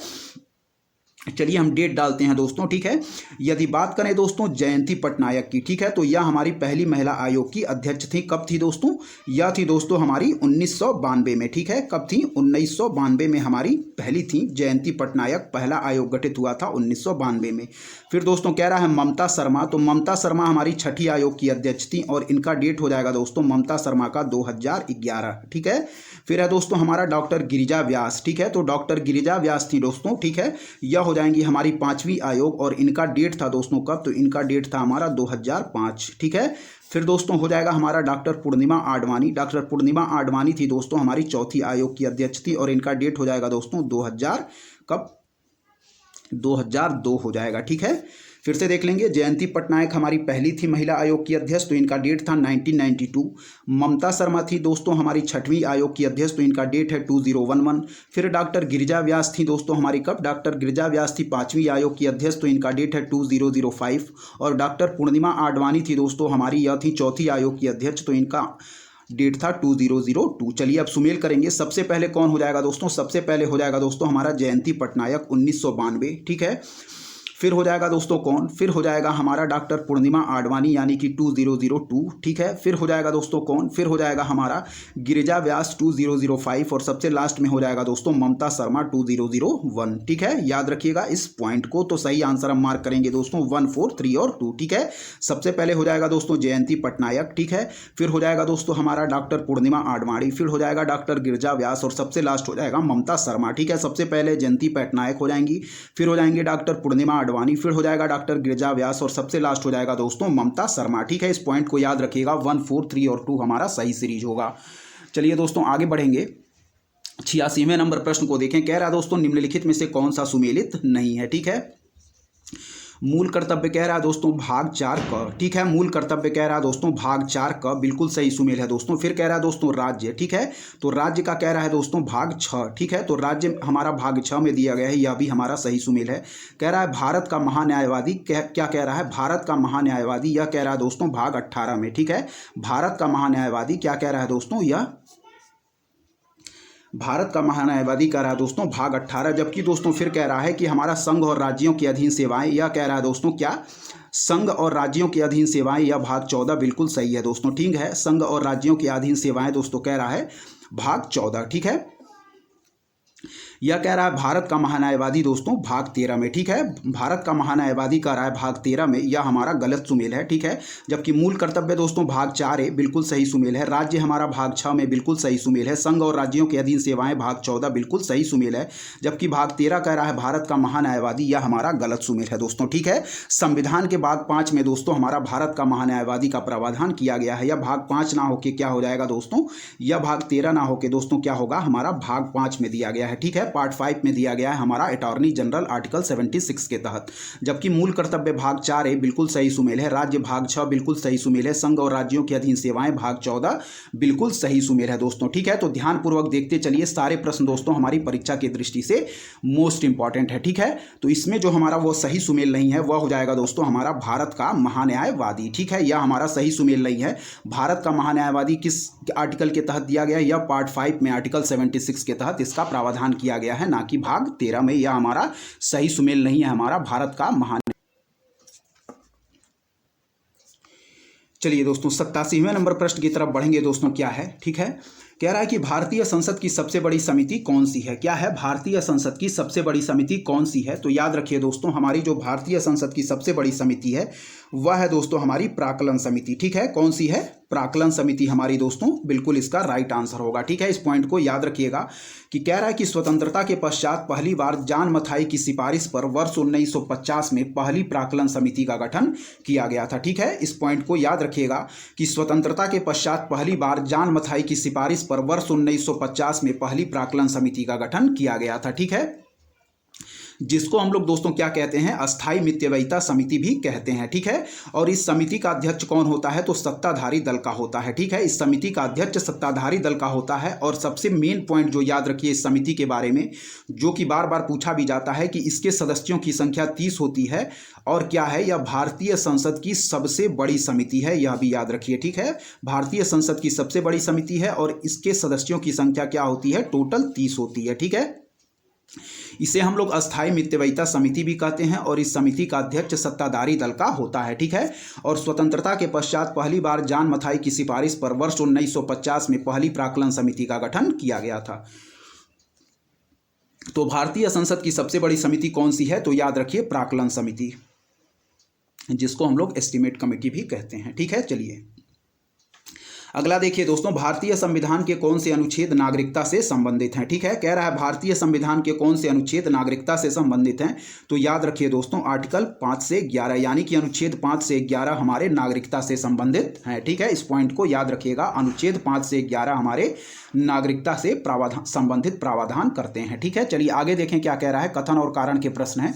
चलिए हम डेट डालते हैं दोस्तों। ठीक है, यदि बात करें दोस्तों जयंती पटनायक की, ठीक है, तो यह हमारी पहली महिला आयोग की अध्यक्ष थी। कब थी दोस्तों? यह थी दोस्तों हमारी 1992 में। ठीक है, कब थी? 1992 में हमारी पहली थी जयंती पटनायक। पहला आयोग गठित हुआ था 1992 में। फिर दोस्तों कह रहा है ममता शर्मा, तो ममता शर्मा हमारी छठी आयोग की अध्यक्ष थी और इनका डेट हो जाएगा दोस्तों ममता शर्मा का 2011। ठीक है, फिर है दोस्तों हमारा डॉक्टर गिरिजा व्यास। ठीक है, तो डॉक्टर गिरिजा व्यास थी दोस्तों। ठीक है, यह हो जाएंगी हमारी 5वीं आयोग और इनका डेट था दोस्तों कब? तो इनका डेट था हमारा 2005। ठीक है, फिर दोस्तों हो जाएगा हमारा डॉक्टर पूर्णिमा आडवाणी। डॉक्टर पूर्णिमा आडवाणी थी दोस्तों हमारी चौथी आयोग की अध्यक्ष थी और इनका डेट हो जाएगा दोस्तों 2000 कब? 2002 हो जाएगा। ठीक है, फिर से देख लेंगे। जयंती पटनायक हमारी पहली थी महिला आयोग की अध्यक्ष, तो इनका डेट था 1992। ममता शर्मा थी दोस्तों हमारी छठवीं आयोग की अध्यक्ष, तो इनका डेट है 2011। फिर डॉक्टर गिरिजा व्यास थी दोस्तों हमारी कब? डॉक्टर गिरिजा व्यास थी 5वीं आयोग की अध्यक्ष, तो इनका डेट है 2005। और डॉक्टर पूर्णिमा आडवाणी थी दोस्तों हमारी, यह थी चौथी आयोग की अध्यक्ष, तो इनका डेट था 2002। चलिए अब सुमेल करेंगे। सबसे पहले कौन हो जाएगा दोस्तों? सबसे पहले हो जाएगा दोस्तों हमारा जयंती पटनायक 1992। ठीक है, फिर हो जाएगा दोस्तों कौन? फिर हो जाएगा हमारा डॉक्टर पूर्णिमा आडवाणी यानी कि 2002। ठीक है, फिर हो जाएगा दोस्तों कौन? फिर हो जाएगा हमारा गिरिजा व्यास 2005 और सबसे लास्ट में हो जाएगा दोस्तों ममता शर्मा 2001। ठीक है, याद रखिएगा इस पॉइंट को। तो सही आंसर हम मार्क करेंगे दोस्तों 1, 4, 3 और 2। ठीक है, सबसे पहले हो जाएगा दोस्तों जयंती पटनायक। ठीक है, फिर हो जाएगा दोस्तों हमारा डॉक्टर पूर्णिमा आडवाणी, फिर हो जाएगा डॉक्टर गिरिजा व्यास और सबसे लास्ट हो जाएगा ममता शर्मा। ठीक है, सबसे पहले जयंती पटनायक हो जाएंगी, फिर हो जाएंगे डॉक्टर पूर्णिमा आडवाणी, फिर हो जाएगा डॉक्टर गिरिजा व्यास और सबसे लास्ट हो जाएगा दोस्तों ममता शर्मा। ठीक है, इस पॉइंट को याद रखिएगा। 1, 4, 3 और 2 हमारा सही सीरीज होगा। चलिए दोस्तों आगे बढ़ेंगे। 86वें नंबर प्रश्न को देखें। कह रहा है दोस्तों निम्नलिखित में से कौन सा सुमेलित नहीं है? ठीक है, मूल कर्तव्य कह रहा है दोस्तों भाग 4 क, ठीक है। मूल कर्तव्य कह रहा है दोस्तों भाग 4 क, बिल्कुल सही सुमेल है दोस्तों। फिर कह रहा है दोस्तों राज्य, ठीक है, तो राज्य का कह रहा है दोस्तों भाग 6, ठीक है, तो राज्य हमारा भाग 6 में दिया गया है, यह भी हमारा सही सुमेल है। कह रहा है भारत का महान्यायवादी, क्या कह रहा है, भारत का महान्यायवादी, यह कह रहा है दोस्तों भाग 18 में, ठीक है। भारत का महान्यायवादी क्या कह रहा है दोस्तों, यह भारत का महान्यायवादी कह रहा है दोस्तों भाग 18। जबकि दोस्तों फिर कह रहा है कि हमारा संघ और राज्यों के अधीन सेवाएं, यह कह रहा है दोस्तों क्या, संघ और राज्यों के अधीन सेवाएं, यह भाग 14 बिल्कुल सही है दोस्तों, ठीक है। संघ और राज्यों के अधीन सेवाएं दोस्तों कह रहा है भाग 14, ठीक है। यह कह रहा है भारत का महान्यायवादी दोस्तों भाग 13 में, ठीक है। भारत का महान्यायवादी कह रहा है भाग 13 में, यह हमारा गलत सुमेल है, ठीक है। जबकि मूल कर्तव्य दोस्तों भाग 4 है, बिल्कुल सही सुमेल है। राज्य हमारा भाग 6 में, बिल्कुल सही सुमेल है। संघ और राज्यों के अधीन सेवाएं भाग 14 बिल्कुल सही सुमेल है। जबकि भाग 13 कह रहा है भारत का महान्यायवादी, यह हमारा गलत सुमेल है दोस्तों, ठीक है। संविधान के भाग 5 में दोस्तों हमारा भारत का महान्यायवादी का प्रावधान किया गया है। यह भाग 5 ना होकर क्या हो जाएगा दोस्तों, यह भाग 13 ना होकर दोस्तों क्या होगा, हमारा भाग 5 में दिया गया है, ठीक है। पार्ट 5 में दिया गया है हमारा अटॉर्नी जनरल आर्टिकल 76 के तहत। जबकि मूल कर्तव्य भाग 4 है, बिल्कुल सही सुमेल है। राज्य भाग 6 बिल्कुल सही सुमेल है। संघ और राज्यों के अधीन सेवाएं भाग 14 बिल्कुल सही सुमेल है दोस्तों, ठीक है। तो ध्यानपूर्वक देखते चलिए, सारे प्रश्न दोस्तों हमारी परीक्षा की दृष्टि से मोस्ट इंपॉर्टेंट है, ठीक है। तो इसमें जो हमारा वो सही सुमेल नहीं है वह हो जाएगा दोस्तों हमारा भारत का महान्यायवादी, ठीक है। यह हमारा सही सुमेल नहीं है। भारत का महान्यायवादी किस आर्टिकल के तहत दिया गया है, यह पार्ट 5 में आर्टिकल 76 के तहत इसका प्रावधान किया गया है, ना कि भाग 13 में। यह हमारा सही सुमेल नहीं है, हमारा भारत का महान। चलिए दोस्तों 87वें नंबर प्रश्न की तरफ बढ़ेंगे दोस्तों। क्या है, ठीक है, कह रहा है कि भारतीय संसद की सबसे बड़ी समिति कौन सी है। क्या है, भारतीय संसद की सबसे बड़ी समिति कौन सी है। तो याद रखिए दोस्तों, हमारी जो भारतीय संसद की सबसे बड़ी समिति है वह है दोस्तों हमारी प्राक्कलन समिति, ठीक है। कौन सी है, प्राक्कलन समिति हमारी दोस्तों बिल्कुल इसका राइट आंसर होगा, ठीक है। इस पॉइंट को याद रखिएगा कि कह रहा है कि स्वतंत्रता के पश्चात पहली बार जॉन मथाई की सिफारिश पर वर्ष 1950 में पहली प्राक्कलन समिति का गठन किया गया था, ठीक है। इस पॉइंट को याद रखिएगा कि स्वतंत्रता के पश्चात पहली बार जॉन मथाई की सिफारिश पर वर्ष 1950 में पहली प्राक्कलन समिति का गठन किया गया था, ठीक है। जिसको हम लोग दोस्तों क्या कहते हैं, अस्थाई मितव्ययिता समिति भी कहते हैं, ठीक है। और इस समिति का अध्यक्ष कौन होता है, तो सत्ताधारी दल का होता है, ठीक है। इस समिति का अध्यक्ष सत्ताधारी दल का होता है। और सबसे मेन पॉइंट जो याद रखिए इस समिति के बारे में, जो कि बार बार पूछा भी जाता है, कि इसके सदस्यों की संख्या 30 होती है। और क्या है, यह भारतीय संसद की सबसे बड़ी समिति है, यह भी याद रखिए, ठीक है। भारतीय संसद की सबसे बड़ी समिति है और इसके सदस्यों की संख्या क्या होती है, टोटल 30 होती है, ठीक है। इसे हम लोग अस्थाई मितव्ययिता समिति भी कहते हैं। और इस समिति का अध्यक्ष सत्ताधारी दल का होता है, ठीक है। और स्वतंत्रता के पश्चात पहली बार जॉन मथाई की सिफारिश पर वर्ष 1950 में पहली प्राक्कलन समिति का गठन किया गया था। तो भारतीय संसद की सबसे बड़ी समिति कौन सी है, तो याद रखिए प्राक्कलन समिति, जिसको हम लोग एस्टीमेट कमेटी भी कहते हैं, ठीक है। चलिए अगला देखिए दोस्तों, भारतीय संविधान के कौन से अनुच्छेद नागरिकता से संबंधित हैं, ठीक है। कह रहा है भारतीय संविधान के कौन से अनुच्छेद नागरिकता से संबंधित हैं। तो याद रखिए दोस्तों आर्टिकल 5 से 11, यानी कि अनुच्छेद 5 से 11 हमारे नागरिकता से संबंधित हैं, ठीक है। इस पॉइंट को याद रखिएगा, अनुच्छेद 5 से 11 हमारे नागरिकता से संबंधित प्रावधान करते हैं, ठीक है। चलिए आगे देखें क्या कह रहा है, कथन और कारण के प्रश्न है,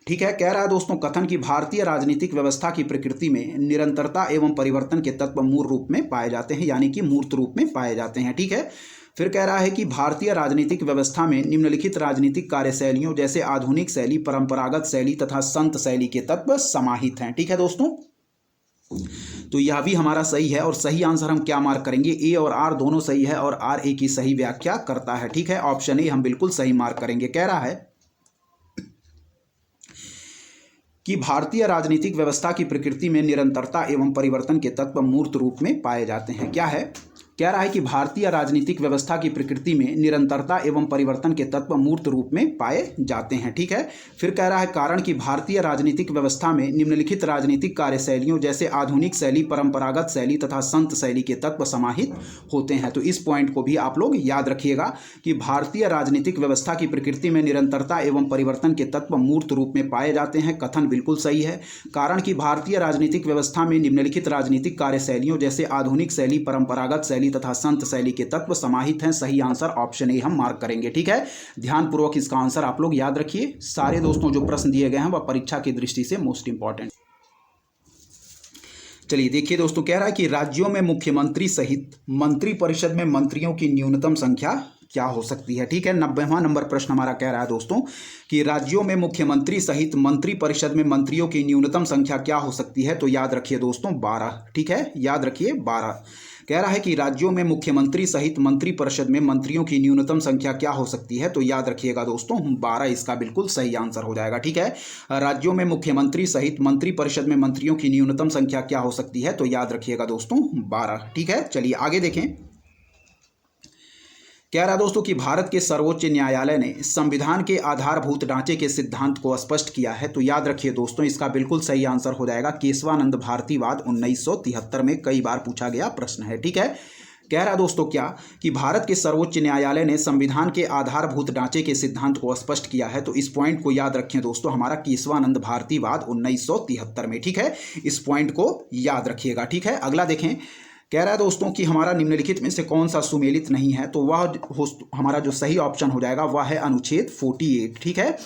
ठीक है। कह रहा है दोस्तों, कथन की भारतीय राजनीतिक व्यवस्था की प्रकृति में निरंतरता एवं परिवर्तन के तत्व मूल रूप में पाए जाते हैं, यानी कि मूर्त रूप में पाए जाते हैं, ठीक है। फिर कह रहा है कि भारतीय राजनीतिक व्यवस्था में निम्नलिखित राजनीतिक कार्यशैलियों जैसे आधुनिक शैली, परंपरागत शैली तथा संत शैली के तत्व समाहित हैं, ठीक है दोस्तों। तो यह भी हमारा सही है। और सही आंसर हम क्या मार्क करेंगे, ए और आर दोनों सही है और आर ए की सही व्याख्या करता है, ठीक है। ऑप्शन ए हम बिल्कुल सही मार्क करेंगे। कह रहा है कि भारतीय राजनीतिक व्यवस्था की प्रकृति में निरंतरता एवं परिवर्तन के तत्व मूर्त रूप में पाए जाते हैं। क्या है, कह रहा है कि भारतीय राजनीतिक व्यवस्था की प्रकृति में निरंतरता एवं परिवर्तन के तत्व मूर्त रूप में पाए जाते हैं, ठीक है। फिर कह रहा है कारण कि भारतीय राजनीतिक व्यवस्था में निम्नलिखित राजनीतिक कार्यशैलियों जैसे आधुनिक शैली, परंपरागत शैली तथा संत शैली के तत्व समाहित होते हैं। तो इस पॉइंट को भी आप लोग याद रखिएगा कि भारतीय राजनीतिक व्यवस्था की प्रकृति में निरंतरता एवं परिवर्तन के तत्व मूर्त रूप में पाए जाते हैं, कथन बिल्कुल सही है। कारण कि भारतीय राजनीतिक व्यवस्था में निम्नलिखित राजनीतिक कार्यशैलियों जैसे आधुनिक शैली, परंपरागत शैली तथा संत शैली के तत्व समाहित हैं। सही आंसर ऑप्शन ए हम मार्क करेंगे। ठीक है, ध्यानपूर्वक इसका आंसर आप लोग याद रखिए। सारे दोस्तों जो प्रश्न दिए गए हैं वह परीक्षा की दृष्टि से मोस्ट इंपॉर्टेंट। चलिए देखिए दोस्तों, कह रहा है कि राज्यों में मुख्यमंत्री सहित मंत्रिपरिषद में मंत्रियों की न्यूनतम संख्या क्या हो सकती है। ठीक है, 90वां नंबर प्रश्न हमारा कह रहा है दोस्तों कि राज्यों में मुख्यमंत्री सहित मंत्रिपरिषद में मंत्रियों की न्यूनतम संख्या क्या हो सकती है। तो याद रखिए दोस्तों 12। ठीक है, याद रखिए 12। कह रहा है कि राज्यों में मुख्यमंत्री सहित मंत्रिपरिषद में मंत्रियों की न्यूनतम संख्या क्या हो सकती है। तो याद रखिएगा दोस्तों 12 इसका बिल्कुल सही आंसर हो जाएगा। ठीक है, राज्यों में मुख्यमंत्री सहित मंत्रिपरिषद में मंत्रियों की न्यूनतम संख्या क्या हो सकती है। तो याद रखिएगा दोस्तों 12। ठीक है, चलिए आगे देखें। कह रहा दोस्तों कि भारत के सर्वोच्च न्यायालय ने संविधान के आधारभूत ढांचे के सिद्धांत को स्पष्ट किया है। तो याद रखिए दोस्तों इसका बिल्कुल सही आंसर हो जाएगा केशवानंद भारतीवाद 1973 में कई बार पूछा गया प्रश्न है। ठीक है, कह रहा दोस्तों क्या कि भारत के सर्वोच्च न्यायालय ने संविधान के आधारभूत ढांचे के सिद्धांत को स्पष्ट किया है। तो इस पॉइंट को याद रखें दोस्तों, हमारा केशवानंद भारतीवाद 1973 में। ठीक है, इस पॉइंट को याद रखिएगा। ठीक है, अगला देखें। कह रहा है दोस्तों कि हमारा निम्नलिखित में से कौन सा सुमेलित नहीं है। तो वह हमारा जो सही ऑप्शन हो जाएगा वह है अनुच्छेद 48। ठीक है,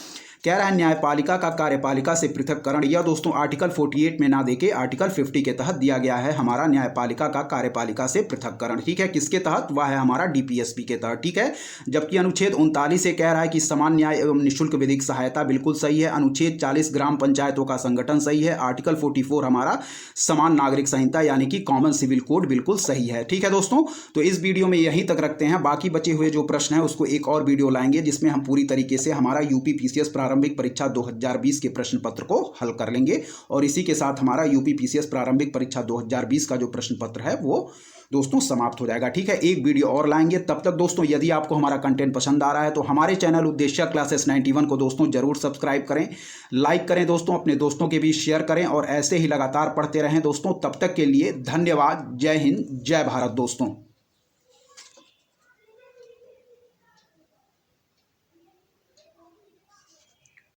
कह रहा है न्यायपालिका का कार्यपालिका से पृथककरण। यह दोस्तों आर्टिकल 48 में ना देके आर्टिकल 50 के तहत दिया गया है हमारा न्यायपालिका का कार्यपालिका से पृथककरण। ठीक है, किसके तहत, वह है हमारा डीपीएसपी के तहत। ठीक है, जबकि अनुच्छेद 39 से कह रहा है कि समान न्याय एवं निःशुल्क विधिक सहायता, बिल्कुल सही है। अनुच्छेद 40 ग्राम पंचायतों का संगठन सही है। आर्टिकल 44 हमारा समान नागरिक संहिता यानी कि कॉमन सिविल कोड बिल्कुल सही है। ठीक है दोस्तों, तो इस वीडियो में यहीं तक रखते हैं। बाकी बचे हुए जो प्रश्न है उसको एक और वीडियो लाएंगे जिसमें हम पूरी तरीके से हमारा यूपीपीसीएस प्रारंभिक परीक्षा 2020 के प्रश्न पत्र को हल कर लेंगे। और इसी के साथ हमारा यूपीपीसीएस प्रारंभिक परीक्षा 2020 का जो प्रश्न पत्र है वो दोस्तों समाप्त हो जाएगा। ठीक है, एक वीडियो और लाएंगे। तब तक दोस्तों यदि आपको हमारा कंटेंट पसंद आ रहा है तो हमारे चैनल उद्देश्य क्लासेस 91 को दोस्तों जरूर सब्सक्राइब करें, लाइक करें दोस्तों, अपने दोस्तों के बीच शेयर करें और ऐसे ही लगातार पढ़ते रहें दोस्तों। तब तक के लिए धन्यवाद। जय हिंद, जय भारत दोस्तों।